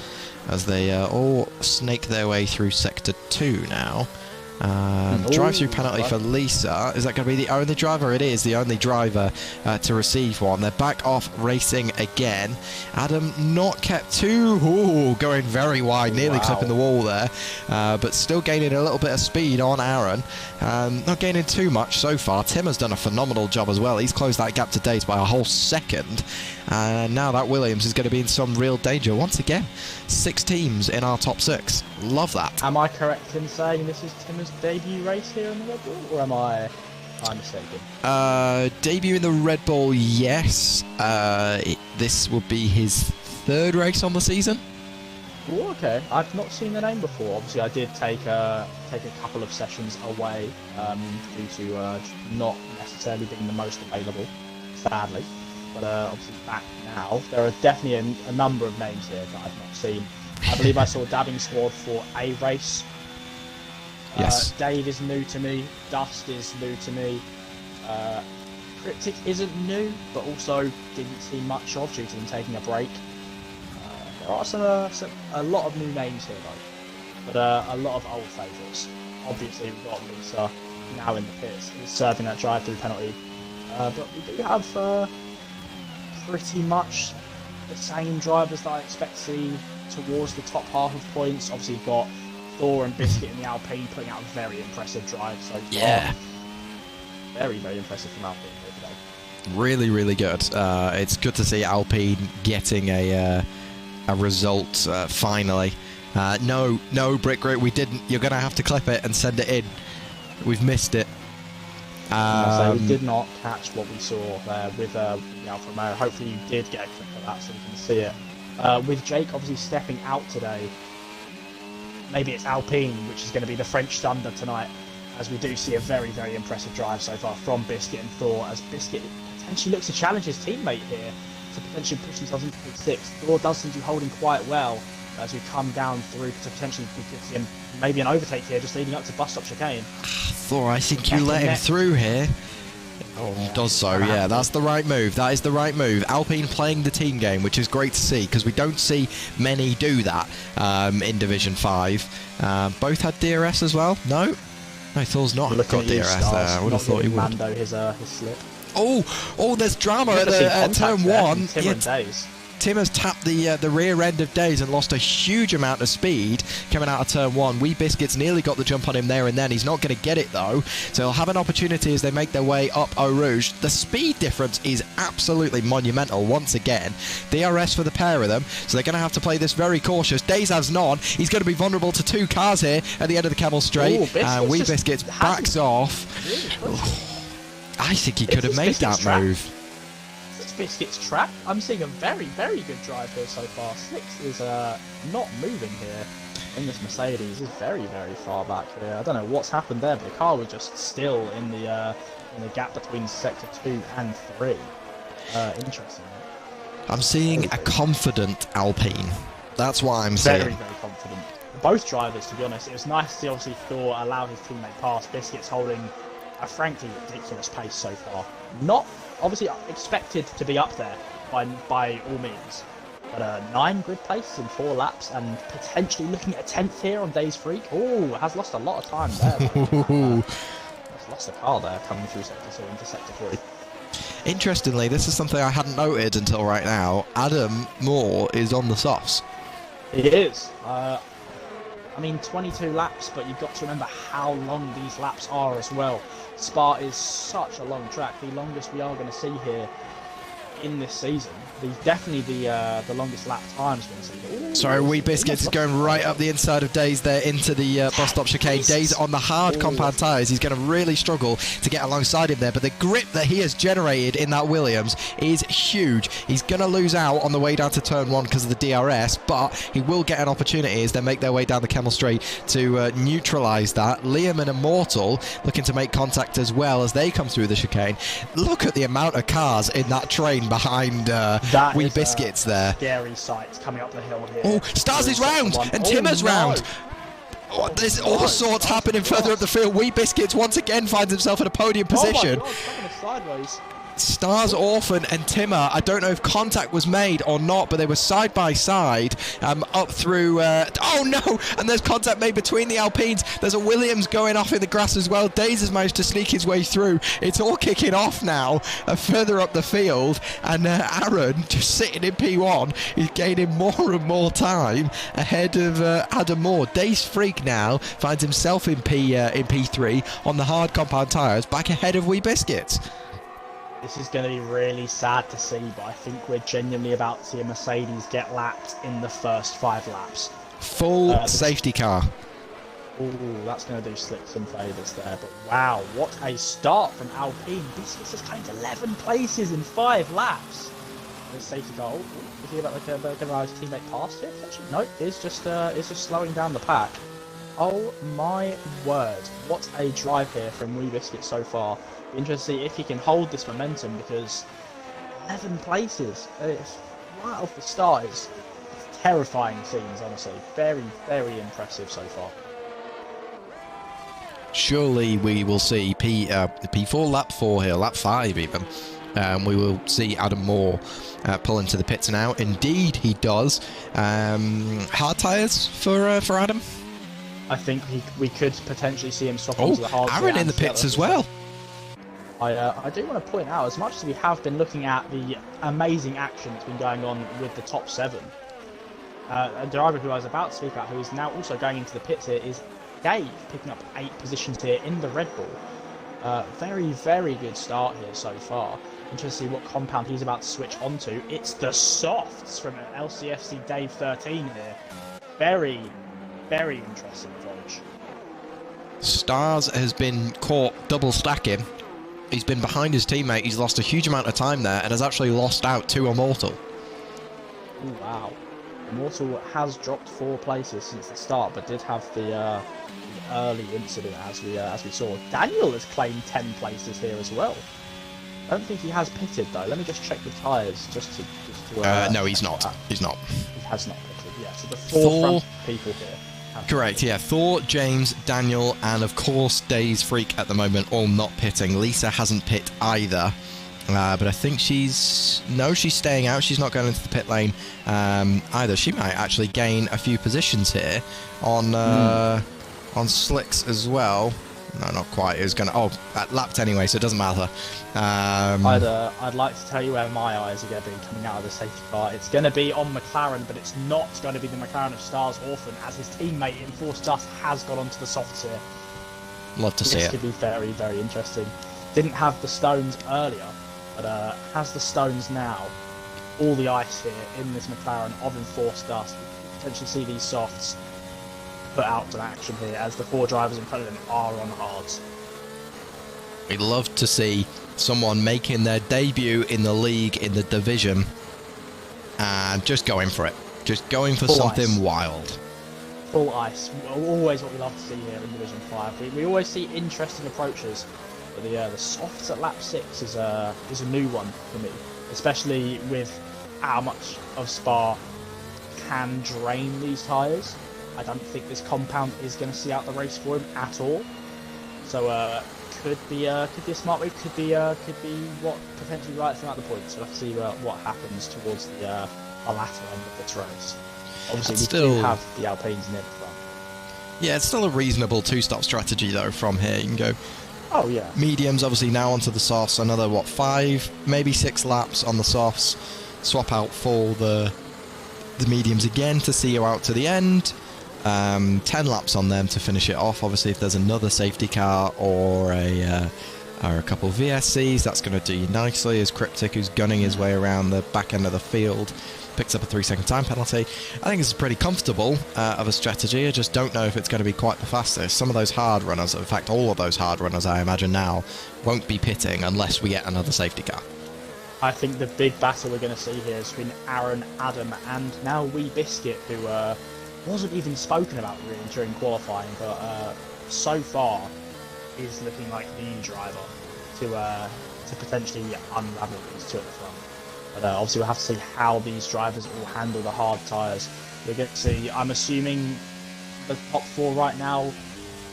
as they all snake their way through Sector 2 now. Drive-through penalty for Lisa. Is that going to be the only driver? It is the only driver to receive one. They're back off racing again. Adam not kept too... Ooh, going very wide, nearly clipping the wall there. But still gaining a little bit of speed on Aaron. Not gaining too much so far. Tim has done a phenomenal job as well. He's closed that gap to Days by a whole second. And now that Williams is going to be in some real danger. Once again, 6 teams in our top 6. Love that.
Am I correct in saying this is Tim's debut race here in the Red Bull, or am I mistaken?
Debut in the Red Bull, yes. This will be his 3rd race on the season.
Oh, okay. I've not seen the name before. Obviously, I did take a couple of sessions away due to not necessarily being the most available, sadly. But obviously back now. There are definitely a number of names here that I've not seen. I believe I saw Dabbing Squad for a race.
Yes.
Dave is new to me. Dust is new to me. Cryptic isn't new, but also didn't see much of due to them taking a break. There are a lot of new names here though, but a lot of old favourites. Obviously we've got Lisa now in the pits, who's serving that drive-through penalty. But we do have pretty much the same drivers that I expect to see towards the top half of points. Obviously you've got Thor and Biscuit in the Alpine putting out a very impressive drive so far.
Yeah.
Very, very impressive from Alpine here today.
Really, really good. It's good to see Alpine getting a result finally. No, Brick Grit, we didn't. You're going to have to clip it and send it in. We've missed it.
So we did not catch what we saw there with the Alfa Romeo. Hopefully you did get a clip of that so you can see it. With Jake obviously stepping out today, maybe it's Alpine, which is going to be the French Thunder tonight, as we do see a very, very impressive drive so far from Biscuit and Thor, as Biscuit potentially looks to challenge his teammate here to potentially push themselves into P6. Thor does seem to be holding quite well as we come down through to potentially be maybe an overtake here, just leading up to bus stop chicane.
Thor, I think you let him through here. Oh, he does so, yeah, that's the right move. That is the right move. Alpine playing the team game, which is great to see, because we don't see many do that in Division 5. Both had DRS as well? No? No, Thor's not got DRS there. I would have thought he would.
Mando his slip.
Oh, there's drama at turn 1.
Tim and Days.
Tim has tapped the rear end of Days and lost a huge amount of speed coming out of turn 1. Wee Biscuits nearly got the jump on him there and then. He's not going to get it though, so he'll have an opportunity as they make their way up Eau Rouge. The speed difference is absolutely monumental once again. DRS for the pair of them, so they're going to have to play this very cautious. Days has none. He's going to be vulnerable to 2 cars here at the end of the Camel Straight. And Wee Biscuits backs off.
Really
I think he could have made that move.
Biscuits track. I'm seeing a very, very good drive here so far. Slicks is not moving here in this Mercedes. He's very, very far back here. I don't know what's happened there, but the car was just still in the gap between sector 2 and 3. Interesting.
I'm seeing a confident Alpine. That's what I'm seeing.
Very, very confident. Both drivers, to be honest. It was nice to see obviously Thor allow his teammate pass. Biscuits holding a frankly ridiculous pace so far. Not obviously expected to be up there by all means, but 9 grid pace in 4 laps and potentially looking at a 10th here on Days Freak. Oh, has lost a lot of time there. Has lost a car there coming through sector 2 into sector 3.
Interestingly, this is something I hadn't noted until right now. Adam Moore is on the softs.
He is. I mean, 22 laps, but you've got to remember how long these laps are as well. Spa is such a long track, the longest we are going to see here in this season. Definitely the longest lap times we're going to see.
Sorry, Wee Biscuits is going right up the inside of Days there into the bus stop chicane. Days on the hard compound tyres. He's going to really struggle to get alongside him there, but the grip that he has generated in that Williams is huge. He's going to lose out on the way down to turn 1 because of the DRS, but he will get an opportunity as they make their way down the Camel Straight to neutralise that. Liam and Immortal looking to make contact as well as they come through the chicane. Look at the amount of cars in that train behind Wee Biscuits there.
Scary sight coming up the hill here.
Oh, Stars is round and Timmer's round. Oh, there's all sorts happening further up the field. Wee Biscuits once again finds himself in a podium position.
Oh my God, sideways.
Stars, Orphan and Timmer, I don't know if contact was made or not, but they were side by side up through... oh no! And there's contact made between the Alpines. There's a Williams going off in the grass as well. Days has managed to sneak his way through. It's all kicking off now further up the field. And Aaron, just sitting in P1, is gaining more and more time ahead of Adam Moore. Days Freak now finds himself in P3 on the hard compound tyres, back ahead of Wee Biscuits.
This is going to be really sad to see, but I think we're genuinely about to see a Mercedes get lapped in the first 5 laps.
Full safety car.
Ooh, that's going to do Slick some favours there. But wow, what a start from Alpine. Biscuits has claimed 11 places in 5 laps. The safety car. Is he about to ride his teammate past it? Actually, no, it's just slowing down the pack. Oh my word, what a drive here from Wee Biscuit so far. Be interested to see if he can hold this momentum, because 11 places right off the start is terrifying scenes, honestly. Very, very impressive so far.
Surely we will see P4, lap 4 here, lap 5 even. We will see Adam Moore pull into the pits now. Indeed, he does. Hard tyres for Adam?
I think we could potentially see him swap onto the hard tyre.
Aaron in the pits as well.
I do want to point out, as much as we have been looking at the amazing action that's been going on with the top 7, a driver who I was about to speak about, who is now also going into the pits here, is Dave, picking up 8 positions here in the Red Bull. Very, very good start here so far. Interesting to see what compound he's about to switch onto. It's the softs from LCFC Dave 13 here. Very, very interesting approach.
Stars has been caught double stacking. He's been behind his teammate. He's lost a huge amount of time there and has actually lost out to Immortal.
Oh wow. Immortal has dropped 4 places since the start, but did have the early incident as we saw. Daniel has claimed 10 places here as well. I don't think he has pitted though. Let me just check the tyres just to
no, he's not. He's not.
He has not pitted. Yeah, so the 4 front people here.
Correct, yeah. Thor, James, Daniel, and of course Days Freak at the moment all not pitting. Lisa hasn't pit either. But I think she's staying out. She's not going into the pit lane either. She might actually gain a few positions here on slicks as well. No, not quite. It was going to... Oh, that lapped anyway, so it doesn't matter.
I'd like to tell you where my eyes are going to be coming out of the safety car. It's going to be on McLaren, but it's not going to be the McLaren of Stars Orphan, as his teammate in Force Dust has gone onto the softs here.
Love to see it.
This could be very, very interesting. Didn't have the stones earlier, but has the stones now. All the ice here in this McLaren of Enforced Dust. We could potentially see these softs put out to action here, as the 4 drivers in front of them are on hards.
We'd love to see someone making their debut in the league, in the division, and just going for it. Just going for
Full
something
ice.
Wild.
Full ice. Always what we love to see here in Division 5. We always see interesting approaches, but the softs at lap 6 is a new one for me, especially with how much of Spa can drain these tyres. I don't think this compound is going to see out the race for him at all. So could be a smart move. Could be what potentially writes him out the points. We'll have to see what happens towards the latter end of this race. Obviously, we do have the Alpines near the front.
Yeah, it's still a reasonable 2-stop strategy though. From here, you can go.
Oh yeah.
Mediums obviously now onto the softs. Another 5, maybe 6 laps on the softs. Swap out for the mediums again to see you out to the end. 10 laps on them to finish it off. Obviously, if there's another safety car or a couple of VSCs, that's going to do you nicely, as Cryptic, who's gunning his way around the back end of the field, picks up a 3-second time penalty. I think it's pretty comfortable of a strategy. I just don't know if it's going to be quite the fastest. Some of those hard runners, in fact all of those hard runners I imagine now, won't be pitting unless we get another safety car.
I think the big battle we're going to see here is between Aaron, Adam, and now Wee Biscuit, who wasn't even spoken about really during qualifying, but so far is looking like the driver to potentially unravel these two at the front. But obviously we'll have to see how these drivers will handle the hard tyres. We're going to see, I'm assuming the top 4 right now,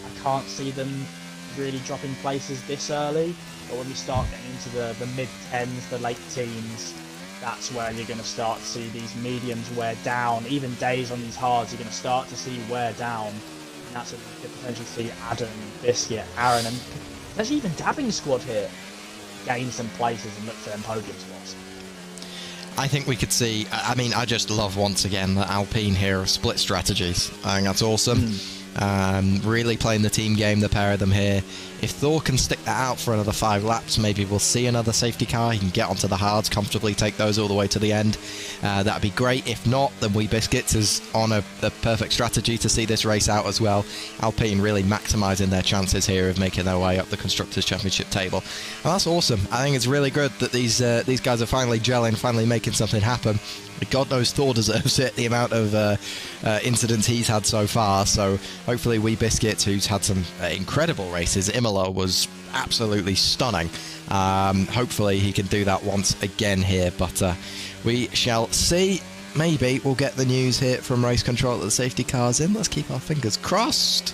I can't see them really dropping places this early, but when we start getting into the mid-10s, the late teens, that's where you're going to start to see these mediums wear down. Even days on these hards, you're going to start to see wear down. And that's when you could potentially see Adam, Biscuit, Aaron, and potentially even Dabbing Squad here gain some places and look for them podium spots.
I think we could see... I mean, I just love, once again, that Alpine here have split strategies. I think that's awesome. Really playing the team game, the pair of them here. If Thor can stick that out for another 5 laps, maybe we'll see another safety car. He can get onto the hards comfortably, take those all the way to the end. That'd be great. If not, then Wee Biscuits is on the perfect strategy to see this race out as well. Alpine really maximising their chances here of making their way up the Constructors' Championship table. And that's awesome. I think it's really good that these guys are finally gelling, finally making something happen. God knows Thor deserves it, the amount of incidents he's had so far. So hopefully Wee Biscuits, who's had some incredible races, Imola was absolutely stunning. Hopefully he can do that once again here, but we shall see. Maybe we'll get the news here from race control that the safety car's in. Let's keep our fingers crossed.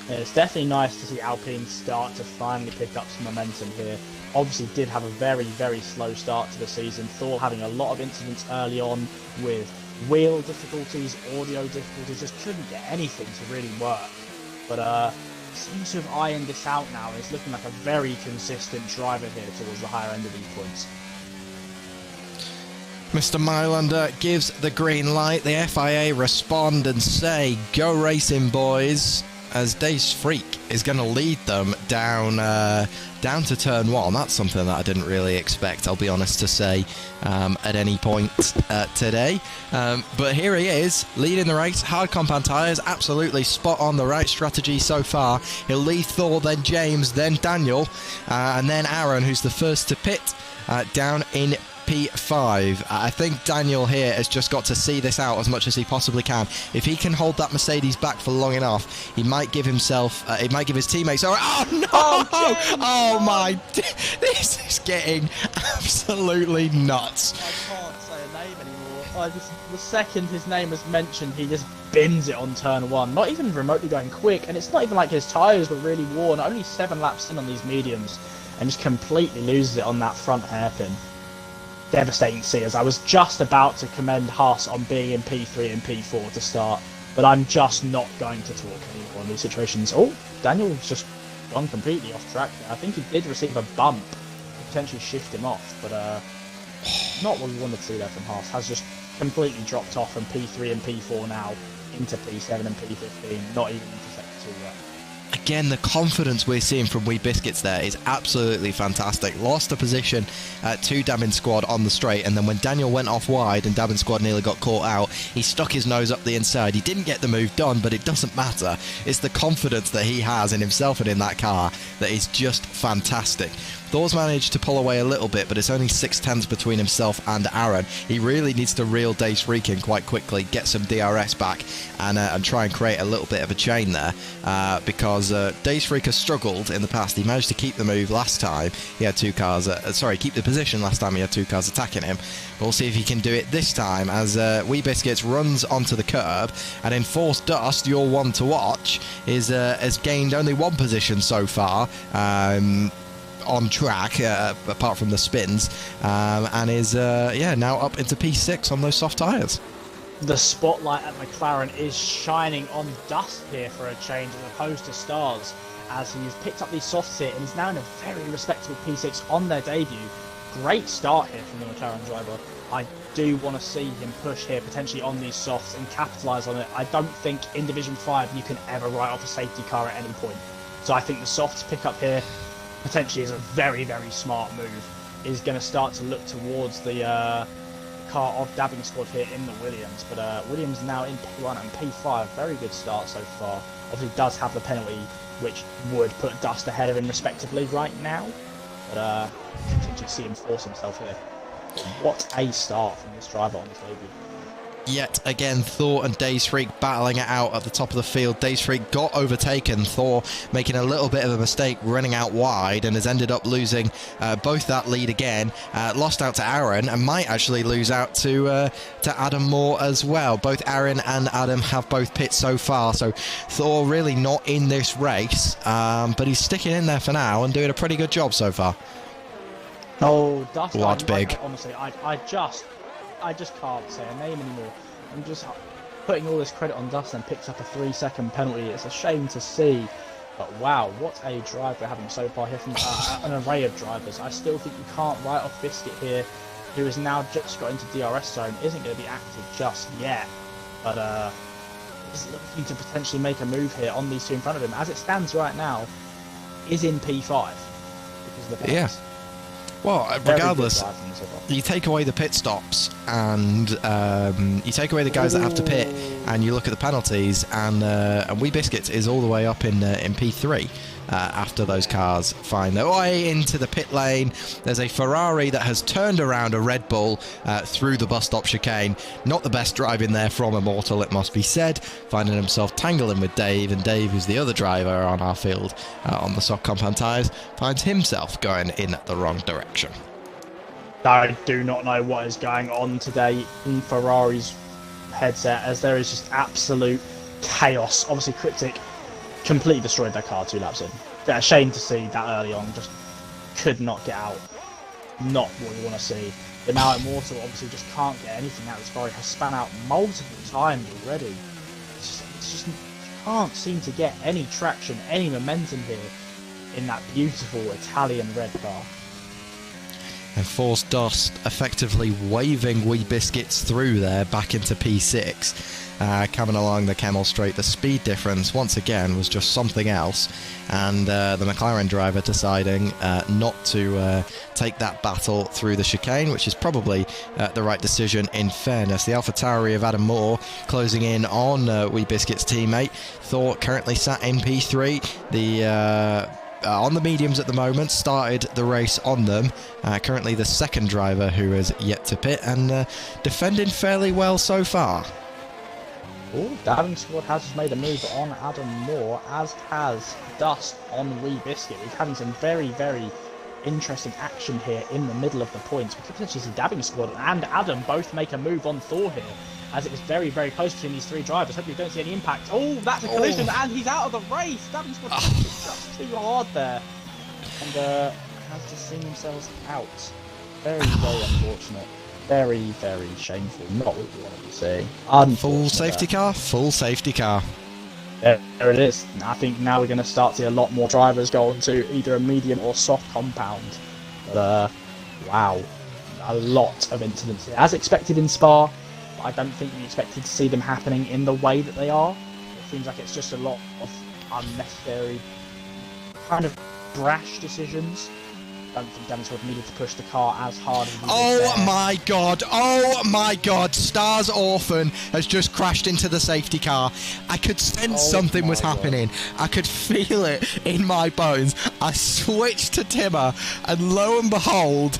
Yeah, it's definitely nice to see Alpine start to finally pick up some momentum here. Obviously did have a very, very slow start to the season. Thor having a lot of incidents early on with wheel difficulties, audio difficulties, just couldn't get anything to really work. But seems to have ironed this out now, and it's looking like a very consistent driver here towards the higher end of these points.
Mr. Mylander gives the green light. The FIA respond and say, "Go racing, boys," as Dave's Freak is going to lead them down to turn 1. That's something that I didn't really expect, I'll be honest to say, at any point today. But here he is, leading the race. Hard compound tyres, absolutely spot on, the right strategy so far. He'll lead Thor, then James, then Daniel, and then Aaron, who's the first to pit down in P5. I think Daniel here has just got to see this out as much as he possibly can. If he can hold that Mercedes back for long enough, he might give himself, he might give his teammates... Oh no! Oh my... This is getting absolutely nuts.
I can't say a name anymore. The second his name was mentioned, he just bins it on turn 1. Not even remotely going quick, and it's not even like his tyres were really worn. Only 7 laps in on these mediums, and just completely loses it on that front hairpin. Devastating to see, as I was just about to commend Haas on being in P3 and P4 to start, but I'm just not going to talk anymore in these situations. Oh, Daniel's just gone completely off track there. I think he did receive a bump to potentially shift him off, but not what we wanted to see there from Haas. Has just completely dropped off from P3 and P4 now into P7 and P15, not even into Sector 2 yet.
Again, the confidence we're seeing from Wee Biscuits there is absolutely fantastic. Lost a position to Dabin Squad on the straight, and then when Daniel went off wide and Dabin Squad nearly got caught out, he stuck his nose up the inside. He didn't get the move done, but it doesn't matter. It's the confidence that he has in himself and in that car that is just fantastic. Thor's managed to pull away a little bit, but it's only 6/10 between himself and Aaron. He really needs to reel Dave Freak in quite quickly, get some DRS back, and try and create a little bit of a chain there, because Dave Freak has struggled in the past. He managed to keep the move last time. He had 2 cars, keep the position last time he had 2 cars attacking him. We'll see if he can do it this time, as Wee Biscuits runs onto the curb, and in Forced Dust, your one to watch, has gained only 1 position so far. On track, apart from the spins, and is now up into P6 on those soft tyres.
The spotlight at McLaren is shining on Dust here for a change as opposed to Stars, as he's picked up these softs here and is now in a very respectable P6 on their debut. Great start here from the McLaren driver. I do want to see him push here potentially on these softs and capitalise on it. I don't think in Division 5 you can ever write off a safety car at any point. So I think the softs pick up here potentially is a very, very smart move. Is going to start to look towards the car of Dabbing Squad here in the Williams. But Williams now in P1 and P5. Very good start so far. Obviously does have the penalty, which would put Dust ahead of him respectively right now. But potentially see him force himself here. What a start from this driver on this debut.
Yet again, Thor and Daze Freak battling it out at the top of the field. Daze Freak got overtaken, Thor making a little bit of a mistake, running out wide, and has ended up losing both that lead again. Lost out to Aaron, and might actually lose out to Adam Moore as well. Both Aaron and Adam have both pit so far, so Thor really not in this race, but he's sticking in there for now and doing a pretty good job so far.
Oh, Dust!
What big?
Honestly, I just can't say a name anymore. I'm just putting all this credit on Dust and picks up a 3-second penalty. It's a shame to see, but wow, what a drive we're having so far here from an array of drivers. I still think you can't write off Biscuit here, who has now just got into DRS zone, isn't going to be active just yet, but is looking to potentially make a move here on these two in front of him. As it stands right now, is in P5 because of the penalties.
Yeah. Well, regardless, you take away the pit stops and you take away the guys that have to pit, and you look at the penalties, and Wee Biscuits is all the way up in P3 after those cars find their way into the pit lane. There's a Ferrari that has turned around a Red Bull through the bus stop chicane. Not the best driving there from Immortal, it must be said, finding himself tangling with Dave, and Dave, who's the other driver on our field on the soft compound tyres, finds himself going in the wrong direction.
I do not know what is going on today in Ferrari's headset, as there is just absolute chaos. Obviously, Cryptic completely destroyed their car 2 laps in. Yeah, a shame to see that early on, just could not get out. Not what we want to see. But now Immortal obviously just can't get anything out. This Ferrari has spun out multiple times already. It's just can't seem to get any traction, any momentum here in that beautiful Italian red car.
And Forced Dust effectively waving Wee Biscuits through there back into P6. Coming along the Camel Straight, the speed difference once again was just something else, and the McLaren driver deciding not to take that battle through the chicane, which is probably the right decision in fairness. The AlphaTauri of Adam Moore closing in on Wee Biscuits' teammate. Thor currently sat in P3. On the mediums at the moment, started the race on them. Currently the second driver who has yet to pit, and defending fairly well so far.
Oh, Dabbing Squad has just made a move on Adam Moore, as has Dust on Wee Biscuit. We're having some very, very interesting action here in the middle of the points. We could potentially see Dabbing Squad and Adam both make a move on Thor here, as it was very, very close between these three drivers. Hopefully we don't see any impact. Oh, that's a collision, and he's out of the race. Dabbing Squad just too hard there, and has just seen themselves out. Very, very unfortunate. Very, very shameful. Not what we want to be seeing.
Full safety car, full safety car.
There it is. I think now we're going to start to see a lot more drivers go onto either a medium or soft compound. But, wow. A lot of incidents here. As expected in Spa, but I don't think we expected to see them happening in the way that they are. It seems like it's just a lot of unnecessary, kind of brash decisions. I don't think Dennis would needed to push the car as hard as he did there.
Oh my god, Stars Orphan has just crashed into the safety car. I could sense something was happening. I could feel it in my bones. I switched to Timmer, and lo and behold,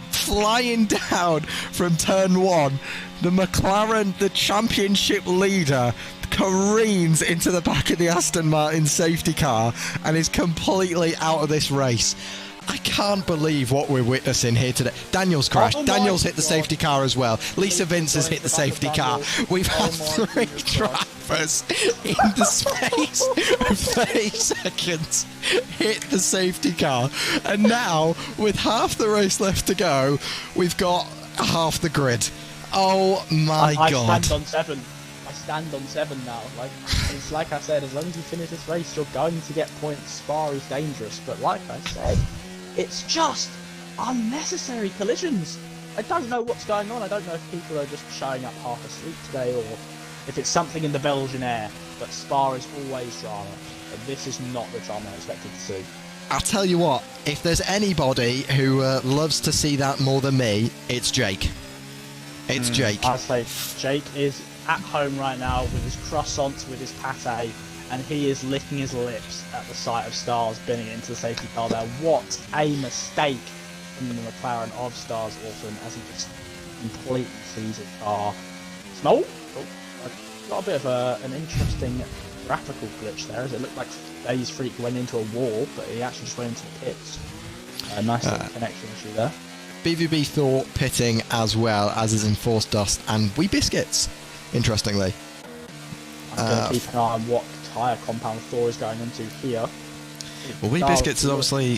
flying down from turn 1, the McLaren, the championship leader, careens into the back of the Aston Martin safety car and is completely out of this race. I can't believe what we're witnessing here today. Daniel's crashed. Daniel's hit the safety car as well. Lisa Vince has hit the safety car. We've had 3 drivers in the space of 30 seconds hit the safety car. And now, with half the race left to go, we've got half the grid. Oh my god.
I stand on 7 now. It's like I said, as long as you finish this race, you're going to get points. Spa is dangerous, but like I said, it's just unnecessary collisions. I don't know what's going on. I don't know if people are just showing up half asleep today, or if it's something in the Belgian air. But Spa is always drama, and this is not the drama I expected to see.
I'll tell you what, if there's anybody who loves to see that more than me, it's Jake. It's Jake.
I'll say Jake is at home right now with his croissants, with his pate, and he is licking his lips at the sight of Stars binning it into the safety car there. What a mistake from the McLaren of Stars Orphan, as he just completely sees his car. Small? Oh, I got a bit of an interesting graphical glitch there, as it looked like Days Freak went into a wall, but he actually just went into the pits. A nice little connection issue there.
BVB Thor pitting as well, as is Enforced Dust and Wee Biscuits, interestingly.
I'm going to keep an eye on what tyre compound Thor is going into here.
Well, Wee Biscuits is obviously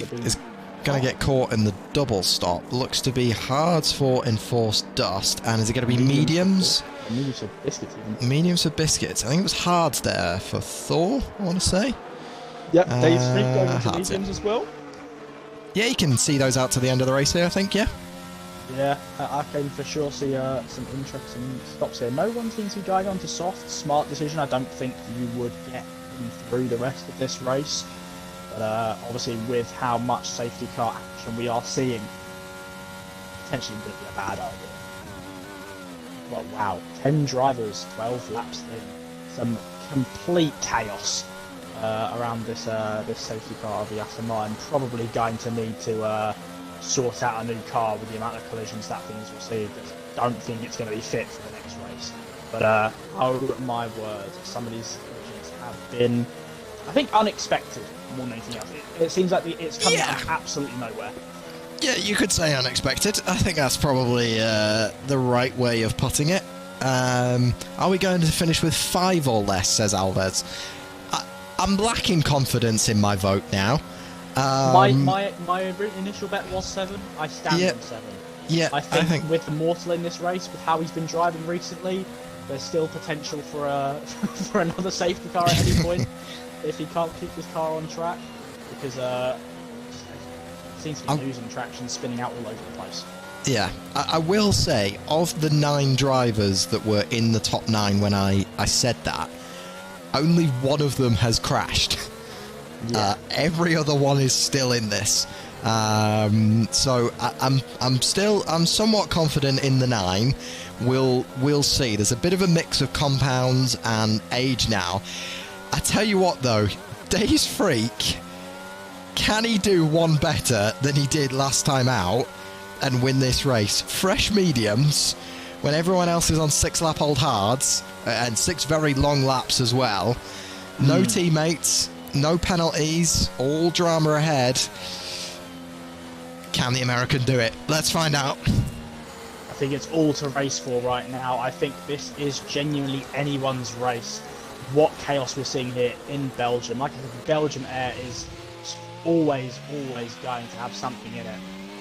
going to get caught in the double stop. Looks to be hards for Enforced Dust, and is it going to be mediums?
Mediums for Biscuits even.
Mediums for Biscuits. I think it was hards there for Thor, I want to say.
Yep, Days Freak going into mediums as well.
Yeah, you can see those out to the end of the race here, I think, yeah.
Yeah, I can for sure see some interesting stops here. No one seems to be going on to soft. Smart decision. I don't think you would get him through the rest of this race. But obviously with how much safety car action we are seeing, potentially would be a bad idea. Well, wow. 10 drivers, 12 laps in. Some complete chaos around this safety car of the Aston Martin. Probably going to need to sort out a new car with the amount of collisions that thing's received. I don't think it's going to be fit for the next race. But oh my word, some of these collisions have been, I think, unexpected more than anything else. It seems like it's coming out of absolutely nowhere.
Yeah, you could say unexpected. I think that's probably the right way of putting it. Are we going to finish with 5 or less, says Alves. I'm lacking confidence in my vote now.
My initial bet was 7. I stand on 7.
Yeah,
I think with the Mortal in this race, with how he's been driving recently, there's still potential for for another safety car at any point if he can't keep his car on track, because it seems to be losing traction, spinning out all over the place.
Yeah, I will say, of the 9 drivers that were in the top 9 when I said that, only one of them has crashed. Yeah. Every other one is still in this. So I'm somewhat confident in the 9. We'll see. There's a bit of a mix of compounds and age now. I tell you what though, Days Freak, can he do one better than he did last time out and win this race? Fresh mediums when everyone else is on 6-lap-old hards and 6 very long laps as well. No teammates, no penalties, all drama ahead. Can the American do it? Let's find out.
I think it's all to race for right now. I think this is genuinely anyone's race. What chaos we're seeing here in Belgium. Like I said, Belgium air is always going to have something in it.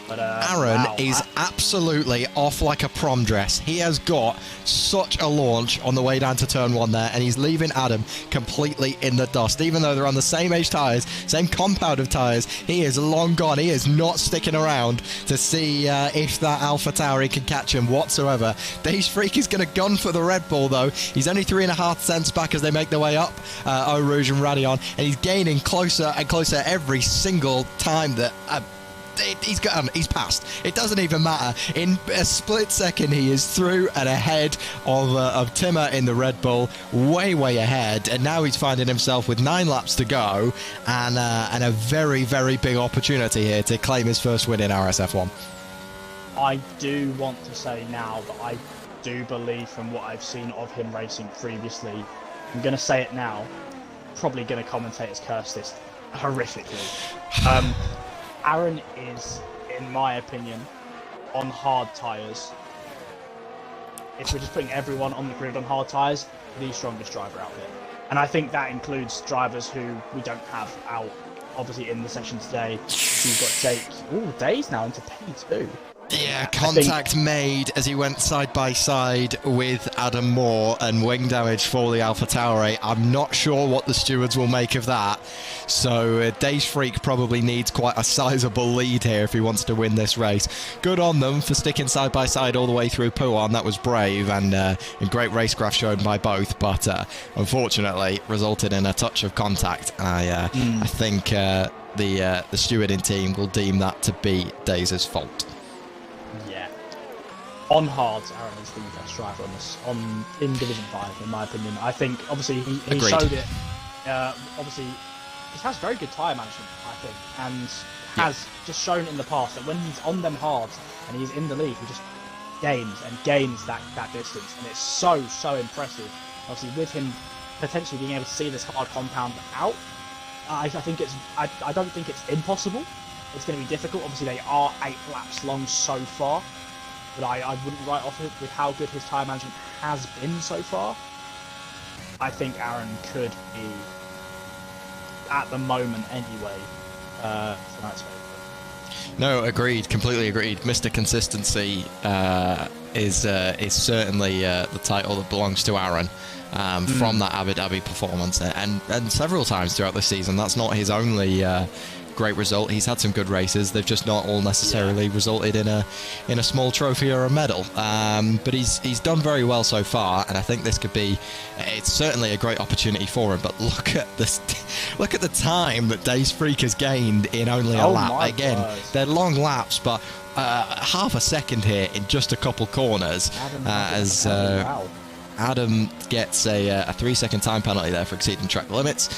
But
Aaron is absolutely off like a prom dress. He has got such a launch on the way down to turn 1 there, and he's leaving Adam completely in the dust. Even though they're on the same age tyres, same compound of tyres, he is long gone. He is not sticking around to see if that AlphaTauri can catch him whatsoever. Dave's Freak is going to gun for the Red Bull, though. He's only 3.5 cents back as they make their way up, Eau Rouge and Radion, and he's gaining closer and closer every single time that... he's passed. It doesn't even matter. In a split second, he is through and ahead of Timmer in the Red Bull, way ahead. And now he's finding himself with 9 laps to go, and a very big opportunity here to claim his first win in RSF1.
I do want to say now that I do believe, from what I've seen of him racing previously, I'm going to say it now. Probably going to commentators curse this horrifically. Aaron is, in my opinion, on hard tyres. If we're just putting everyone on the grid on hard tyres, the strongest driver out there. And I think that includes drivers who we don't have out, obviously, in the session today. So you've got Jake. Ooh, Days now into P2.
Yeah, contact made as he went side by side with Adam Moore, and wing damage for the AlphaTauri. I'm not sure what the stewards will make of that. So Dave's Freak probably needs quite a sizable lead here if he wants to win this race. Good on them for sticking side by side all the way through Pouan. That was brave and a great racecraft shown by both, but unfortunately resulted in a touch of contact. I think the stewarding team will deem that to be Dave's fault.
On hards, Aaron is the best driver in Division 5, in my opinion. I think, obviously, he showed it. Obviously, he has very good tyre management, I think, and has just shown in the past that when he's on them hards and he's in the lead, he just gains that distance, and it's so impressive. Obviously, with him potentially being able to see this hard compound out, I think I don't think it's impossible. It's going to be difficult. Obviously, they are 8 laps long so far. But I wouldn't write off it with how good his tyre management has been so far. I think Aaron could be, at the moment anyway, tonight's favourite.
No, agreed, completely agreed. Mr. Consistency is certainly the title that belongs to Aaron from that Abu Dhabi performance, and several times throughout the season. That's not his only great result. He's had some good races. They've just not all necessarily resulted in a small trophy or a medal. But he's done very well so far, and I think this could be. It's certainly a great opportunity for him. But look at this. Look at the time that Dave's Freak has gained in only a lap. Again, they're long laps, but half a second here in just a couple corners Adam gets a 3-second time penalty there for exceeding track limits.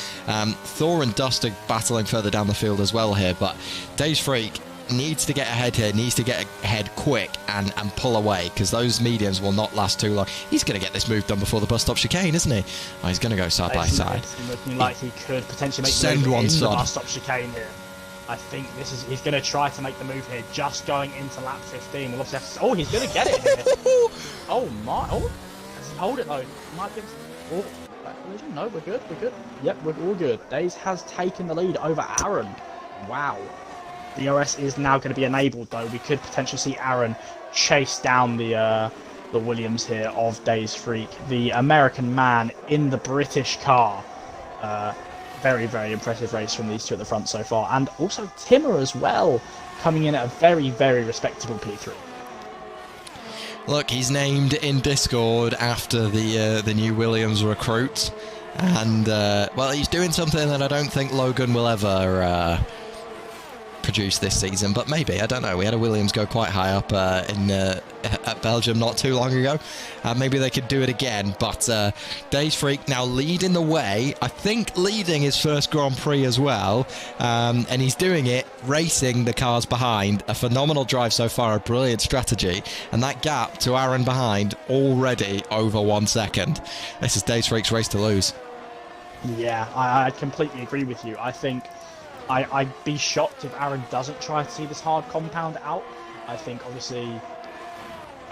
Thor and Dust are battling further down the field as well here, but Dave's Freak needs to get ahead here, needs to get ahead quick and pull away, because those mediums will not last too long. He's going to get this move done before the bus stop chicane, isn't he? Oh, he's going to go side by side.
Looking like he could potentially make the move in the bus stop chicane here. I think he's going to try to make the move here, just going into lap 15. We'll obviously have to, he's going to get it here. Oh my! Oh. Hold it though. Might give back collision. No, we're good. Yep, we're all good. Days has taken the lead over Aaron. Wow. The DRS is now going to be enabled though. We could potentially see Aaron chase down the Williams here of Days Freak, the American man in the British car. Very impressive race from these two at the front so far, and also Timmer as well, coming in at a very respectable P3.
Look, he's named in Discord after the new Williams recruit, and well, he's doing something that I don't think Logan will ever produce this season, but maybe, I don't know. We had a Williams go quite high up at Belgium not too long ago. Maybe they could do it again, but Dave's Freak now leading the way, I think leading his first Grand Prix as well, and he's doing it racing the cars behind. A phenomenal drive so far, a brilliant strategy, and that gap to Aaron behind already over 1 second. This is Dave's Freak's race to lose.
Yeah, I completely agree with you. I think I'd be shocked if Aaron doesn't try to see this hard compound out. I think obviously,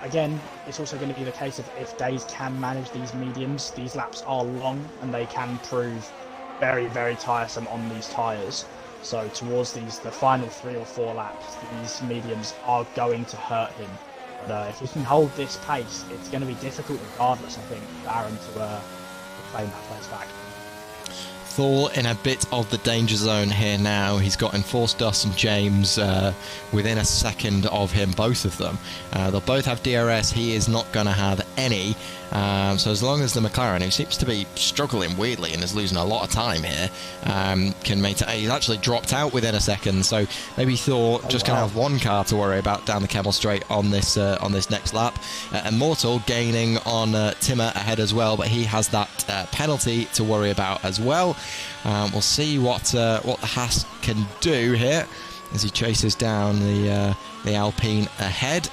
again, it's also going to be the case of if Days can manage these mediums. These laps are long and they can prove very, very tiresome on these tyres. So towards the final 3 or 4 laps, these mediums are going to hurt him. But if he can hold this pace, it's going to be difficult regardless, I think, for Aaron to claim that place back.
Thor in a bit of the danger zone here now. He's got Enforced Dust and James within a second of him, both of them. They'll both have DRS. He is not going to have any. So as long as the McLaren, who seems to be struggling weirdly and is losing a lot of time here, can maintain. He's actually dropped out within a second, so maybe Thor just going to have one car to worry about down the Kemmel Straight on this next lap. Immortal gaining on Timmer ahead as well, but he has that penalty to worry about as well. We'll see what the Haas can do here as he chases down the Alpine ahead.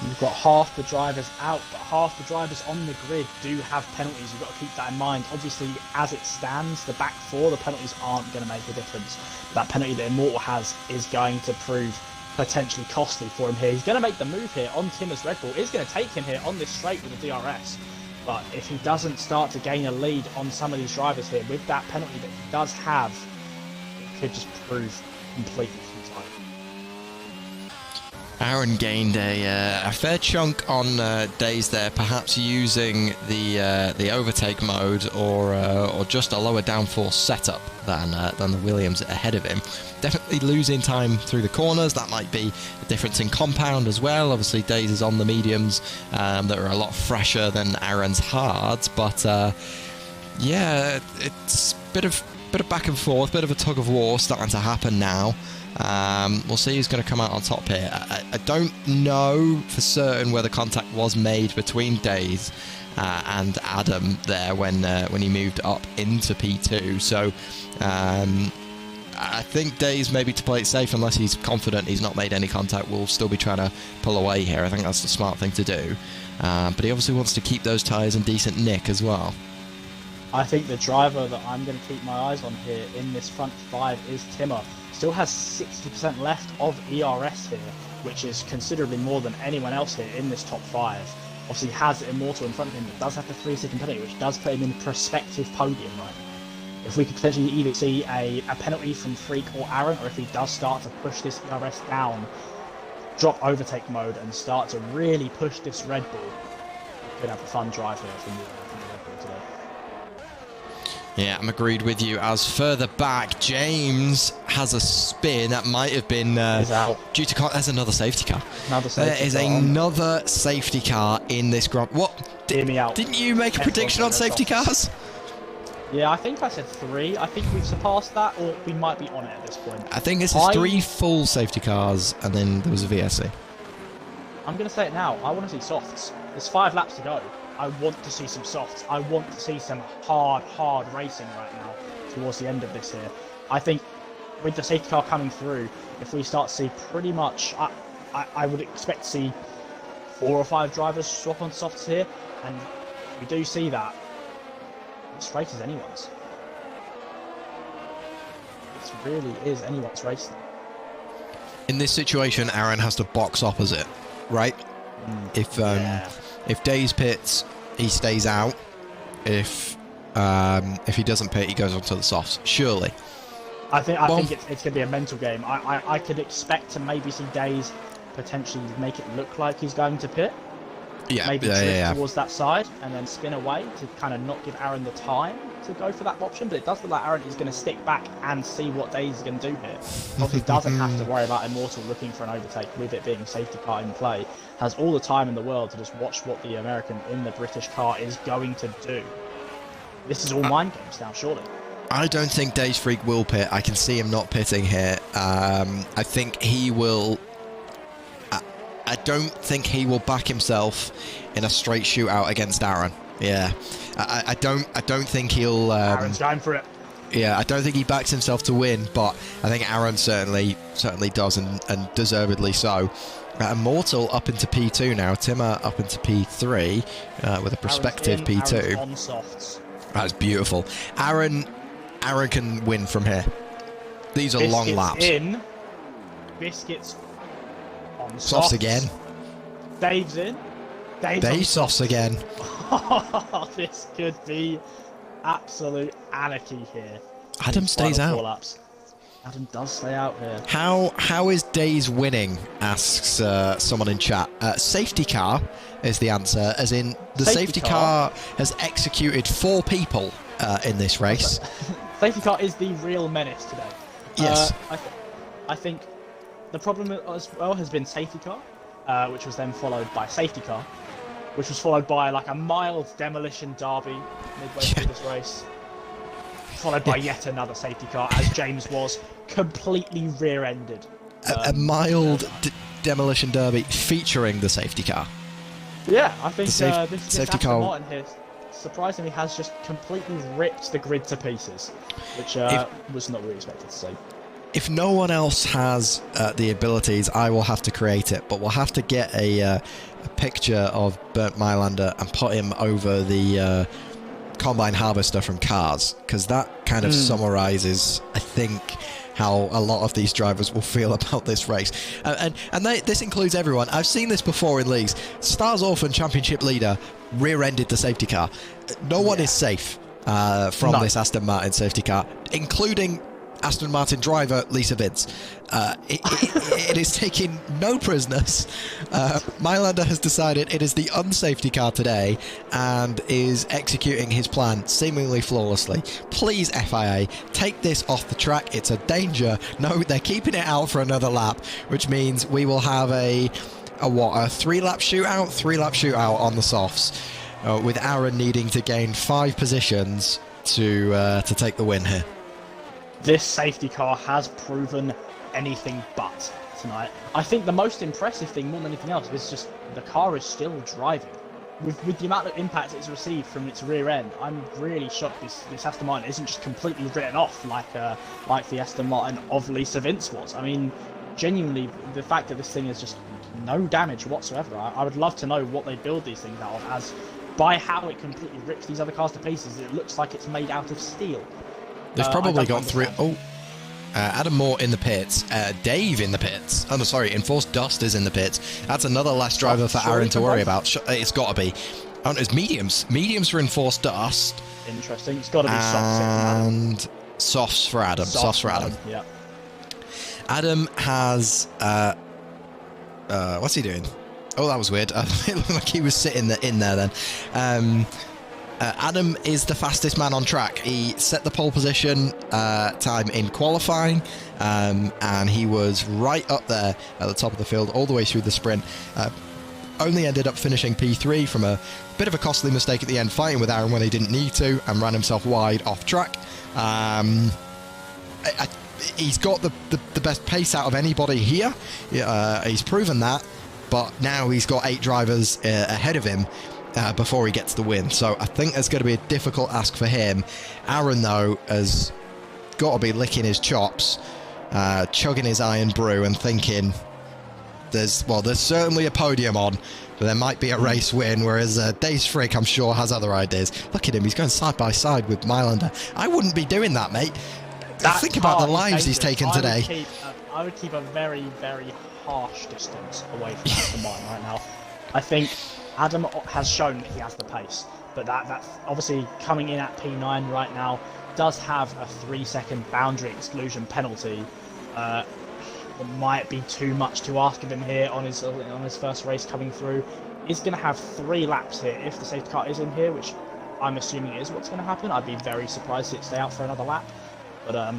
You've got half the drivers out, but half the drivers on the grid do have penalties. You've got to keep that in mind. Obviously, as it stands, the back 4, the penalties aren't going to make a difference. That penalty that Immortal has is going to prove potentially costly for him here. He's going to make the move here on Timmer's Red Bull. It's going to take him here on this straight with the DRS. But if he doesn't start to gain a lead on some of these drivers here, with that penalty that he does have, it could just prove completely futile.
Aaron gained a fair chunk on Days there, perhaps using the overtake mode or just a lower downforce setup than the Williams ahead of him. Definitely losing time through the corners. That might be a difference in compound as well. Obviously, Days is on the mediums that are a lot fresher than Aaron's hards, but yeah, it's a bit of back and forth, bit of a tug of war starting to happen now. We'll see who's going to come out on top here. I don't know for certain whether contact was made between Days and Adam there when he moved up into P2. So I think Days, maybe to play it safe, unless he's confident he's not made any contact, will still be trying to pull away here. I think that's the smart thing to do. But he obviously wants to keep those tyres in decent nick as well.
I think the driver that I'm going to keep my eyes on here in this front 5 is Timmer. Still has 60% left of ERS here, which is considerably more than anyone else here in this top 5. Obviously has Immortal in front of him that does have the 3-second penalty, which does put him in prospective podium right now. If we could potentially either see a penalty from Freak or Aaron, or if he does start to push this ERS down, drop overtake mode and start to really push this Red Bull, we could have a fun drive here from the Red Bull today.
Yeah, I'm agreed with you. As further back, James has a spin that might have been due to... There's another safety car. There is another safety car in this Grand... What?
Hear me out.
Didn't you make a prediction on safety cars?
Yeah, I think I said 3. I think we've surpassed that, or we might be on it at this point.
I think this is 3 full safety cars, and then there was a VSC.
I'm going to say it now. I want to see softs. There's 5 laps to go. I want to see some softs. I want to see some hard racing right now towards the end of this here. I think with the safety car coming through, if we start to see pretty much... I would expect to see 4 or 5 drivers swap on softs here, and if we do see that, this race is anyone's. This really is anyone's race.
In this situation, Aaron has to box opposite, right? If Days pits, he stays out. If he doesn't pit, he goes onto the softs. Surely.
I think it's going to be a mental game. I could expect to maybe see Days potentially make it look like he's going to pit. Maybe drift towards that side and then spin away to kind of not give Aaron the time to go for that option. But it does look like Aaron is going to stick back and see what Days is going to do here. Obviously doesn't have to worry about Immortal looking for an overtake with it being safety car in play. Has all the time in the world to just watch what the American in the British car is going to do. This is all mind games now, surely.
I don't think Days Freak will pit. I can see him not pitting here. I think he will... I don't think he will back himself in a straight shootout against Aaron. Yeah, I don't think he'll.
Aaron's going for it.
Yeah, I don't think he backs himself to win, but I think Aaron certainly does, and deservedly so. Immortal up into P2 now. Timmer up into P3 with a prospective P2.
On softs.
That's beautiful. Aaron can win from here. These are long
Biscuits
laps.
in. Biscuits on
Softs again.
Dave's in.
Dave softs again.
This could be absolute anarchy here.
Adam
These
stays
final
out.
4 laps. Adam does stay out here.
How is Days winning? Asks someone in chat. Safety car is the answer, as in the safety car has executed 4 people in this race.
Safety car is the real menace today.
Yes.
I think the problem as well has been safety car, which was then followed by safety car, which was followed by like a mild demolition derby midway through this race, followed by yet another safety car as James was completely rear-ended.
A mild demolition derby featuring the safety car.
Yeah, I think
The
this
safety
Aston
car-
Martin here surprisingly has just completely ripped the grid to pieces, which was not really expected to see.
If no one else has the abilities, I will have to create it, but we'll have to get a picture of Bernd Mailander and put him over the Combine Harvester from Cars, because that kind of summarises, I think, how a lot of these drivers will feel about this race. This includes everyone. I've seen this before in leagues. Stars Orphan Championship leader rear-ended the safety car. No one is safe from this Aston Martin safety car, including Aston Martin driver Lisa Vince. It is taking no prisoners. Mailander has decided it is the unsafety car today and is executing his plan seemingly flawlessly. Please, FIA, take this off the track. It's a danger. No, they're keeping it out for another lap, which means we will have a 3-lap shootout? 3-lap shootout on the softs, with Aaron needing to gain 5 positions to take the win here.
This safety car has proven anything but tonight. I think the most impressive thing, more than anything else, is just the car is still driving. With the amount of impact it's received from its rear end, I'm really shocked this Aston Martin isn't just completely written off like the Aston Martin of Lisa Vince was. I mean, genuinely, the fact that this thing is just no damage whatsoever, I would love to know what they build these things out of, as by how it completely rips these other cars to pieces, it looks like it's made out of steel.
They've probably got 3. Adam Moore in the pits. Dave in the pits. Oh, no, sorry. Enforced Dust is in the pits. That's another less driver for Aaron to worry about. It's got to be. Oh, no, it's mediums. Mediums for Enforced Dust.
Interesting. It's got to be softs.
And softs for Adam. Softs for Adam.
Yeah.
Adam has... what's he doing? Oh, that was weird. It looked like he was sitting in there then. Adam is the fastest man on track. He set the pole position time in qualifying, and he was right up there at the top of the field all the way through the sprint. Only ended up finishing P3 from a bit of a costly mistake at the end, fighting with Aaron when he didn't need to, and ran himself wide off track. He's got the best pace out of anybody here. He's proven that, but now he's got 8 drivers ahead of him before he gets the win. So I think there's going to be a difficult ask for him. Aaron, though, has got to be licking his chops, chugging his iron brew and thinking there's certainly a podium on, but there might be a race win, whereas Days Frick, I'm sure, has other ideas. Look at him, he's going side by side with Mailander. I wouldn't be doing that, mate. Think about the lives he's taken today.
I would keep a very, very harsh distance away from Aston Martin right now. I think Adam has shown that he has the pace, but that's obviously coming in at P9 right now, does have a 3-second boundary exclusion penalty. It might be too much to ask of him here on his first race coming through. He's going to have 3 laps here if the safety car is in here, which I'm assuming is what's going to happen. I'd be very surprised if it stay out for another lap, but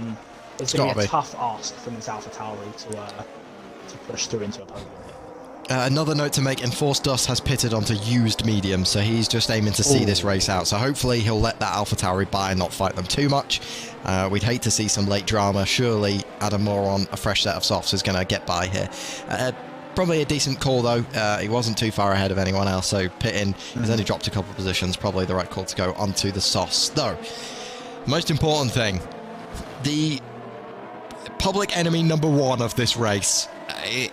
it's going to be a tough ask from this AlphaTauri to push through into a podium.
Another note to make, Enforced Dust has pitted onto used medium, so he's just aiming to see this race out. So hopefully he'll let that AlphaTauri by and not fight them too much. We'd hate to see some late drama. Surely Adam Moore on a fresh set of softs is going to get by here. Probably a decent call, though. He wasn't too far ahead of anyone else, so pitting, he's only dropped a couple of positions. Probably the right call to go onto the softs. Though, most important thing, the public enemy number 1 of this race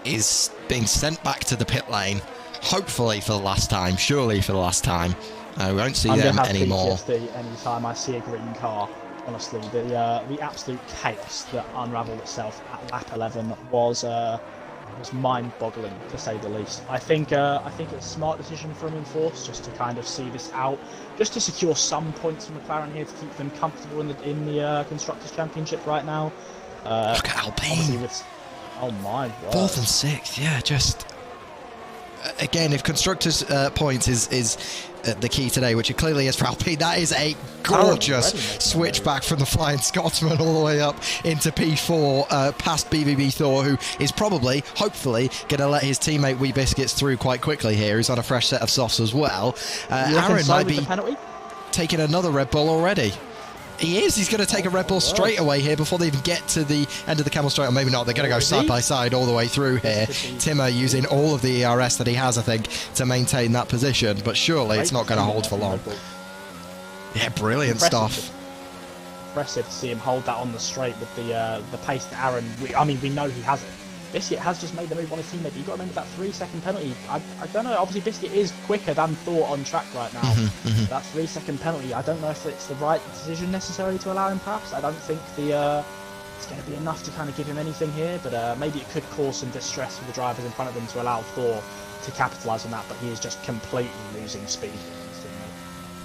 is being sent back to the pit lane, hopefully for the last time, surely for the last time. We won't see them anymore.
PTSD anytime I see a green car honestly, the absolute chaos that unravelled itself at lap 11 was mind-boggling, to say the least. I think it's a smart decision from Enforce just to kind of see this out, just to secure some points from McLaren here to keep them comfortable in the Constructors' Championship right now.
Look at Alpine.
Oh my god.
4th and 6th, yeah, just... Again, if Constructors' points is the key today, which it clearly is for Alpine, that is a gorgeous switchback from the Flying Scotsman all the way up into P4, past BBB Thor, who is probably, hopefully, going to let his teammate Wee Biscuits through quite quickly here. He's on a fresh set of softs as well. Aaron might be taking another Red Bull already. He is. He's going to take a Red Bull straight away here before they even get to the end of the Camel Straight, or maybe not. They're going to go side by side all the way through here. Timmer using all of the ERS that he has, I think, to maintain that position, but surely it's not going to hold for long. Yeah, brilliant stuff.
Impressive to see him hold that on the straight with the pace that Aaron... we know he has it. Biscuit has just made the move on his teammate. You've got to remember that 3-second penalty. I don't know. Obviously, Biscuit is quicker than Thor on track right now. That 3-second penalty, I don't know if it's the right decision necessarily to allow him pass. I don't think it's going to be enough to kind of give him anything here, but maybe it could cause some distress for the drivers in front of them to allow Thor to capitalise on that, but he is just completely losing speed.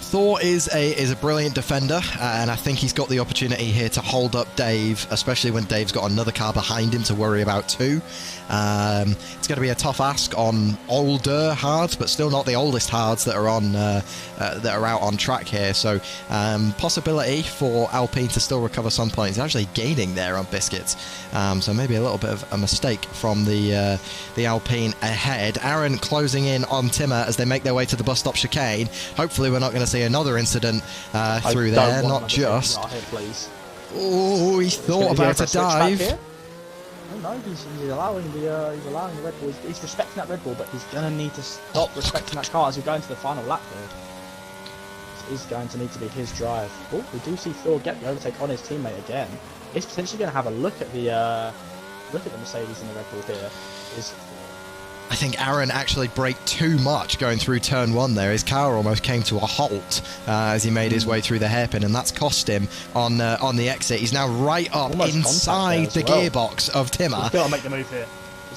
Thor is a brilliant defender, and I think he's got the opportunity here to hold up Dave, especially when Dave's got another car behind him to worry about too. It's going to be a tough ask on older hards, but still not the oldest hards that are on that are out on track here. So possibility for Alpine to still recover some points. He's actually gaining there on Biscuits, so maybe a little bit of a mistake from the Alpine ahead. Aaron closing in on Timmer as they make their way to the bus stop chicane. Hopefully we're not going to see another incident through there, not just... Oh, he thought about a dive.
No, he's allowing the Red Bull. He's respecting that Red Bull, but he's going to need to stop respecting that car as we go into the final lap here. This is going to need to be his drive. Oh, we do see Thor get the overtake on his teammate again. He's potentially going to have a look at the Mercedes and the Red Bull here.
I think Aaron actually braked too much going through turn 1 there. His car almost came to a halt as he made his way through the hairpin, and that's cost him on the exit. He's now right up inside the gearbox of Timmer.
He's got to make the move here.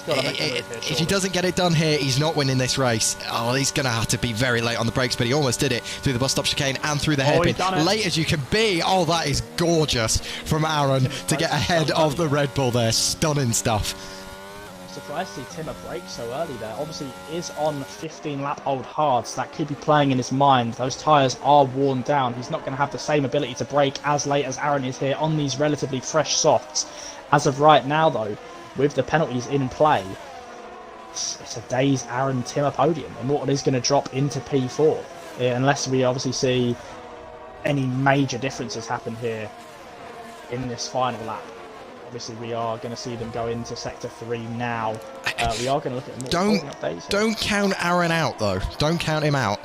If he doesn't get it done here, he's not winning this race. Oh, he's going to have to be very late on the brakes, but he almost did it through the bus stop chicane and through the hairpin. Late as you can be. Oh, that is gorgeous from Aaron to get ahead of the Red Bull there. Stunning stuff.
Surprised to see Timmer brake so early there. Obviously, he is on 15-lap-old hards, so that could be playing in his mind. Those tyres are worn down. He's not going to have the same ability to brake as late as Aaron is here on these relatively fresh softs. As of right now, though, with the penalties in play, it's a day's Aaron Timmer podium, and what is going to drop into P4, unless we obviously see any major differences happen here in this final lap. Obviously, we are going to see them go into Sector 3 now. We are going to look at more updates.
Don't count Aaron out, though. Don't count him out.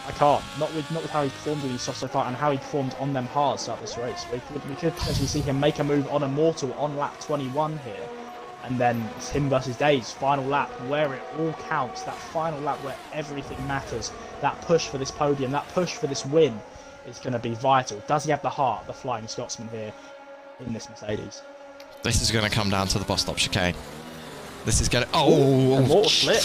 I can't. Not with how he performed with these softs so far, and how he performed on them hards throughout this race. We could potentially see him make a move on Immortal on lap 21 here, and then it's him versus Dave's final lap, where it all counts. That final lap where everything matters. That push for this podium, that push for this win, is going to be vital. Does he have the heart, the Flying Scotsman here in this Mercedes?
This is going to come down to the bus stop chicane. This is going to... Oh!
Immortal slip.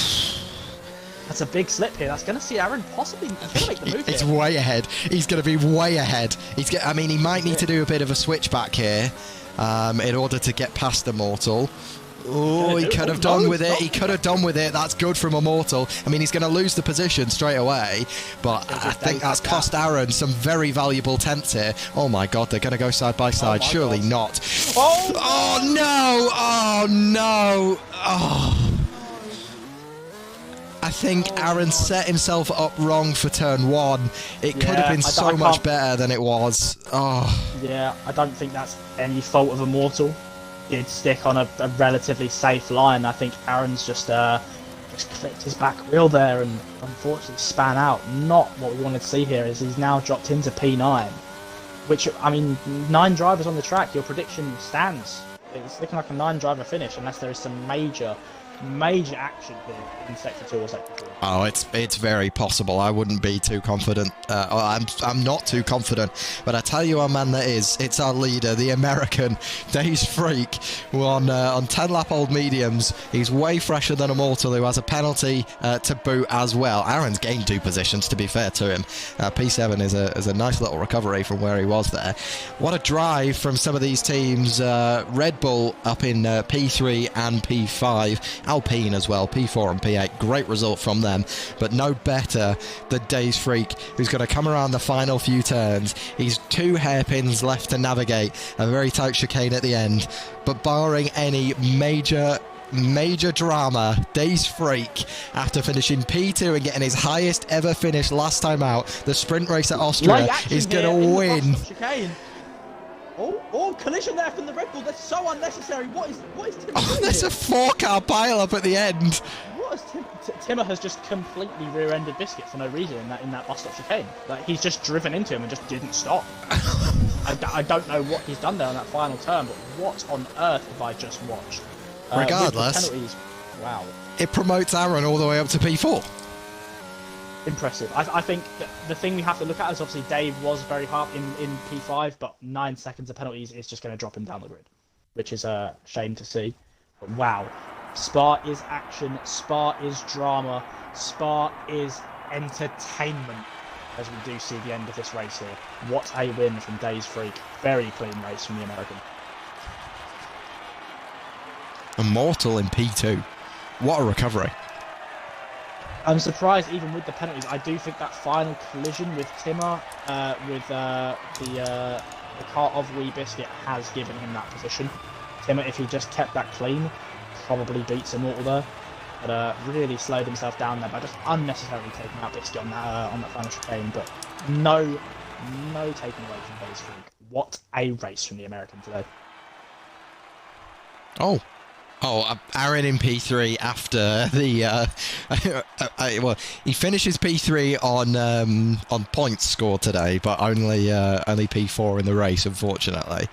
That's a big slip here. That's going to see Aaron possibly make the move.
It's way ahead. He's going to be way ahead. He might need to do a bit of a switchback here in order to get past Immortal. Oh, he could have done with it. He could have done with it. That's good from Immortal. I mean, he's going to lose the position straight away, but I think that's cost Aaron some very valuable tenths here. Oh my God, they're going to go side by side. Surely not. Oh no! Oh no! Oh. I think Aaron set himself up wrong for turn 1. It could have been so much better than it was. Oh.
Yeah, I don't think that's any fault of Immortal. Did stick on a relatively safe line. I think Aaron's just clipped his back wheel there and unfortunately span out. Not what we wanted to see here, is he's now dropped into P9. Which, I mean, 9 drivers on the track, your prediction stands. It's looking like a 9-driver finish unless there is some major major action here in Sector 2 or Sector 3.
Oh, it's very possible. I wouldn't be too confident. I'm not too confident. But I tell you, a man that is. It's our leader, the American Days Freak, who on 10-lap old mediums. He's way fresher than Immortal, who has a penalty to boot as well. Aaron's gained 2 positions, to be fair to him. P7 is a nice little recovery from where he was there. What a drive from some of these teams. Red Bull up in P3 and P5. Alpine as well, P4 and P8. Great result from them. But no better than Days Freak, who's going to come around the final few turns. He's 2 hairpins left to navigate, a very tight chicane at the end. But barring any major drama, Days Freak, after finishing P2 and getting his highest ever finish last time out, the sprint race at Austria, is going to win.
Oh, collision there from the Red Bull. That's so unnecessary. What is Tim doing
There's
here?
a 4-car pile-up at the end.
What is Timmer has just completely rear-ended Biscuit for no reason in that bus stop chicane. Like, he's just driven into him and just didn't stop. I don't know what he's done there on that final turn, but what on earth have I just watched?
Regardless,
penalties, wow,
it promotes Aaron all the way up to P4.
impressive. I think the thing we have to look at is obviously Dave was very hard in P5, but 9 seconds of penalties is just going to drop him down the grid, which is a shame to see. But wow, Spa is action, Spa is drama, Spa is entertainment as we do see the end of this race here. What a win from Days Freak. Very clean race from the American.
Immortal in P2. What a recovery.
I'm surprised even with the penalties. I do think that final collision with Timmer, with the car of Wee Biscuit has given him that position. Timmer, if he just kept that clean, probably beats Immortal there. But really slowed himself down there by just unnecessarily taking out Biscuit on that final chicane. But no taking away from Days Freak. What a race from the American today.
Aaron in P3 after the well, he finishes P3 on points scored today, but only P4 in the race, unfortunately.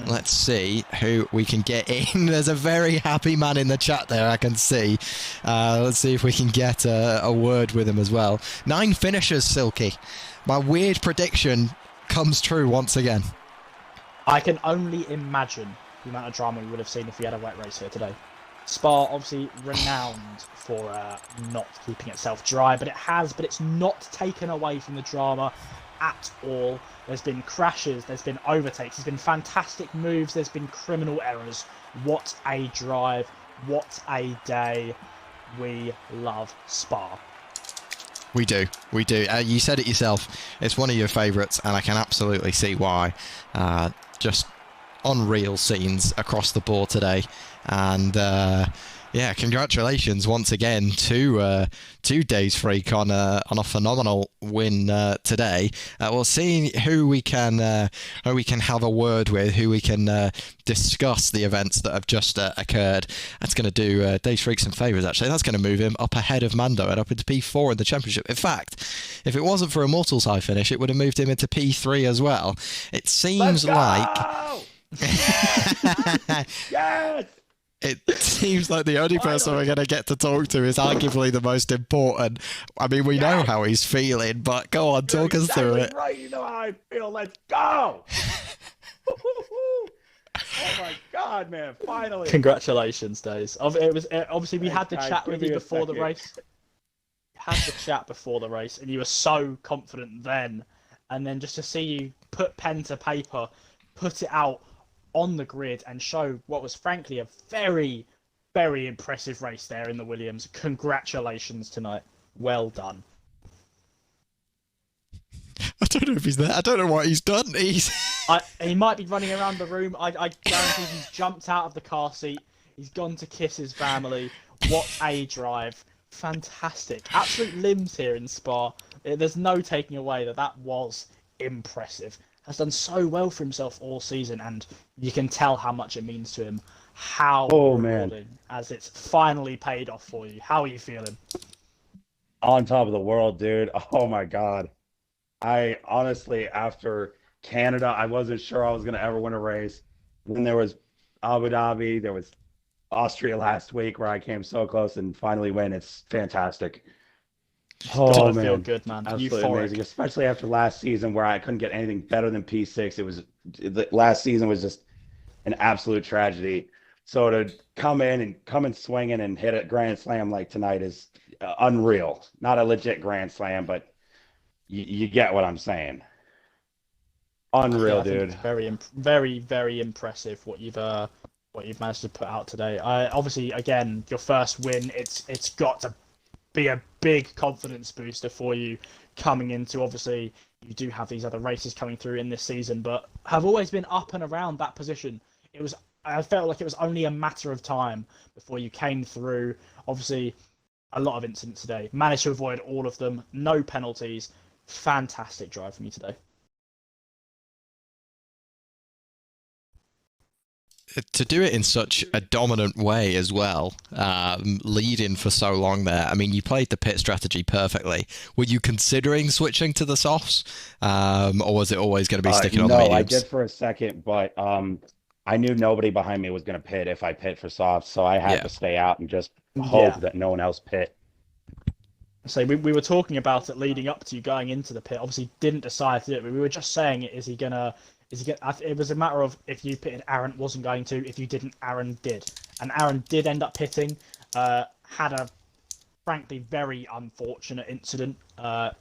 Let's see who we can get in. There's a very happy man in the chat there, I can see. Let's see if we can get a word with him as well. 9 finishers, Silky. My weird prediction comes true once again.
I can only imagine the amount of drama we would have seen if we had a wet race here today. Spa, obviously renowned for not keeping itself dry, but it's not taken away from the drama at all. There's been crashes, there's been overtakes, there's been fantastic moves, there's been criminal errors. What a drive, what a day. We love Spa.
We do. You said it yourself. It's one of your favourites, and I can absolutely see why. Just unreal scenes across the board today, and yeah, congratulations once again to Days Freak on a phenomenal win today. We'll see who we can have a word with, who we can discuss the events that have just occurred. That's going to do Days Freak some favours, actually. That's going to move him up ahead of Mando and up into P4 in the championship. In fact, if it wasn't for Immortal's high finish, it would have moved him into P3 as well. It seems like
Yes!
it seems like the only person we're going to get to talk to is arguably the most important. I mean, we know how he's feeling, but go on, talk us through it.
Right, you know how I feel. Let's go! Oh my God, man! Finally.
Congratulations, Days. Obviously we had the
Guys,
chat
give
with
me
you
a
before the
second.
race. Had the chat before the race, and you were so confident then, and then just to see you put pen to paper, put it out on the grid, and show what was frankly a very, very impressive race there in the Williams. Congratulations tonight. Well done.
I don't know if he's there. I don't know what he's done.
He might be running around the room. I guarantee he's jumped out of the car seat. He's gone to kiss his family. What a drive. Fantastic. Absolute limbs here in Spa. There's no taking away that was impressive. Has done so well for himself all season, and you can tell how much it means to him. How rewarding, as it's finally paid off for you. How are you feeling?
On top of the world, dude. Oh my God. I honestly, after Canada, I wasn't sure I was going to ever win a race. Then there was Abu Dhabi, there was Austria last week where I came so close and finally win. It's fantastic.
Gotta
Oh
feel
man,
good, man.
absolutely
Euphoric.
amazing. Especially after last season where I couldn't get anything better than P6. It was the last season was just an absolute tragedy. So to come in swinging and hit a grand slam like tonight is unreal. Not a legit grand slam, but you get what I'm saying. Unreal,
I think
dude.
it's very, very impressive what you've managed to put out today. Obviously, again, your first win. It's got to be a big confidence booster for you coming into. Obviously, you do have these other races coming through in this season, but have always been up and around that position. I felt like it was only a matter of time before you came through. Obviously, a lot of incidents today. Managed to avoid all of them. No penalties. Fantastic drive from you today.
To do it in such a dominant way as well, leading for so long there. I mean, you played the pit strategy perfectly. Were you considering switching to the softs, or was it always going to be sticking on the mediums?
No, I did for a second, but I knew nobody behind me was going to pit if I pit for softs, so I had to stay out and just hope that no one else pit.
So we were talking about it leading up to you going into the pit. Obviously, didn't decide to do it. But we were just saying, is he gonna? It was a matter of if you pitted, Aaron wasn't going to. If you didn't, Aaron did. And Aaron did end up pitting. Had a frankly very unfortunate incident,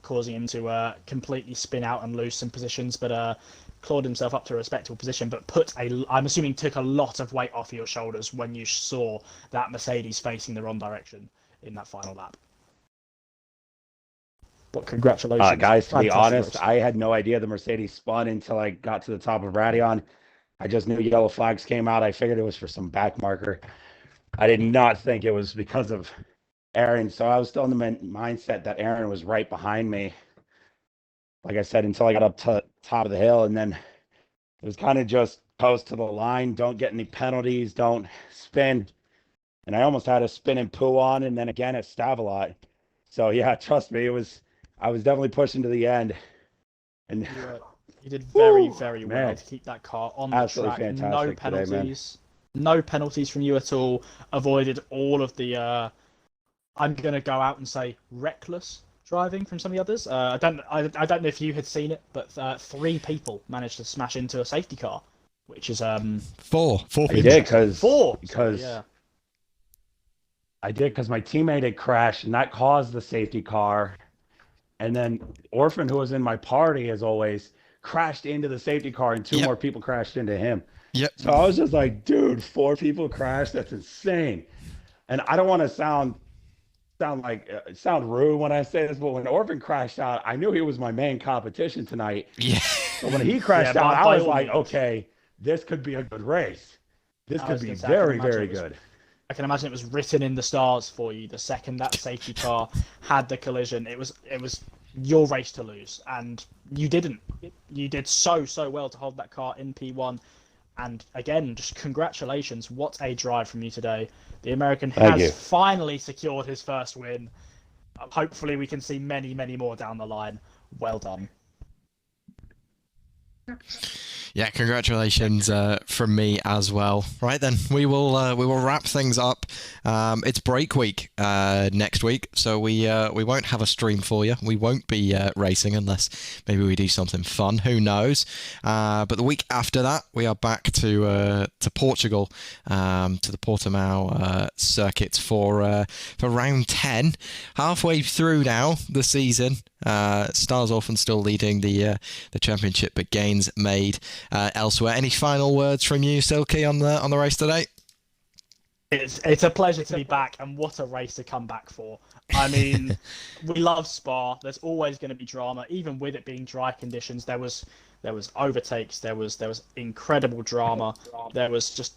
causing him to completely spin out and lose some positions. But clawed himself up to a respectable position. But I'm assuming took a lot of weight off your shoulders when you saw that Mercedes facing the wrong direction in that final lap. But congratulations.
Guys, to be honest,
race.
I had no idea the Mercedes spun until I got to the top of Radion. I just knew yellow flags came out. I figured it was for some back marker. I did not think it was because of Aaron. So I was still in the mindset that Aaron was right behind me. Like I said, until I got up to top of the hill. And then it was kind of just post to the line. Don't get any penalties. Don't spin. And I almost had a spin and poo on. And then again at Stavelot. So yeah, trust me, I was definitely pushing to the end. And
you did very, very well to keep that car on the track.
Fantastic
No penalties. No penalties from you at all. Avoided all of the, I'm going to go out and say, reckless driving from some of the others. I don't know if you had seen it, but 3 people managed to smash into a safety car, which is...
4 people.
I did because my teammate had crashed, and that caused the safety car. And then Orphan, who was in my party, as always, crashed into the safety car, and 2 more people crashed into him.
Yep.
So I was just like, dude, 4 people crashed? That's insane. And I don't want to sound rude when I say this, but when Orphan crashed out, I knew he was my main competition tonight.
Yeah.
So when he crashed out, I was like, okay, this could be a good race. This could be very, very good.
I can imagine it was written in the stars for you. The second that safety car had the collision, it was your race to lose, and you didn't. You did so well to hold that car in P1, and again, just congratulations! What a drive from you today. The American has finally secured his first win. Hopefully, we can see many, many more down the line. Well done.
Yeah, congratulations from me as well. Right then, we will wrap things up. It's break week next week, so we won't have a stream for you. We won't be racing unless maybe we do something fun. Who knows? But the week after that, we are back to Portugal, to the Portimao circuit for round 10. Halfway through now the season. Stars Orphan still leading the championship, but gains made elsewhere. Any final words from you, Silky, on the race today?
It's a pleasure to be back, and what a race to come back for. I mean, we love Spa. There's always going to be drama, even with it being dry conditions. There was overtakes. There was incredible drama. There was just,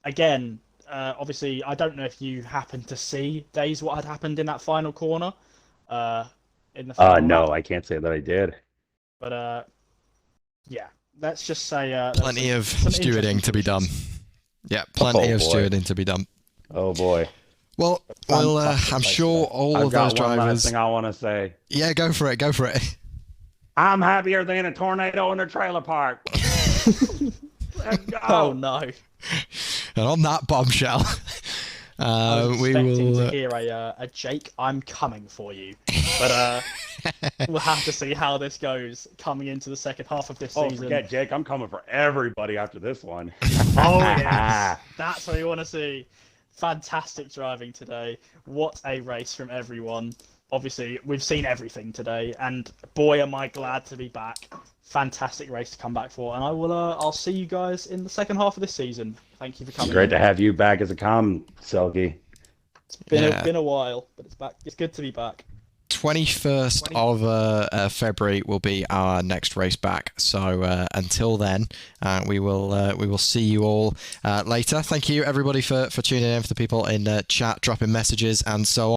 again, obviously, I don't know if you happened to see, Days, what had happened in that final corner. In the final
no,
lap.
I can't say that I did.
But yeah, let's just say
plenty of stewarding to be done. Yeah, plenty of stewarding to be done.
Oh boy.
Well, I'm sure all of those drivers.
One last thing I want to say.
Yeah, go for it.
I'm happier than a tornado in a trailer park. Let's go.
Oh no.
And on that bombshell,
I was
We
expecting
will.
to hear a Jake, I'm coming for you. But we'll have to see how this goes coming into the second half of this
Oh,
season.
forget Jake. I'm coming for everybody after this one.
Oh, yes. That's what we want to see. Fantastic driving today. What a race from everyone. Obviously, we've seen everything today, and boy, am I glad to be back. Fantastic race to come back for, and I'll see you guys in the second half of this season. Thank you for coming.
Great to have you back as a Selkie.
It's been a while, but it's back. It's good to be back.
21st of February will be our next race back. So until then, we will see you all later. Thank you everybody for tuning in, for the people in chat dropping messages and so on.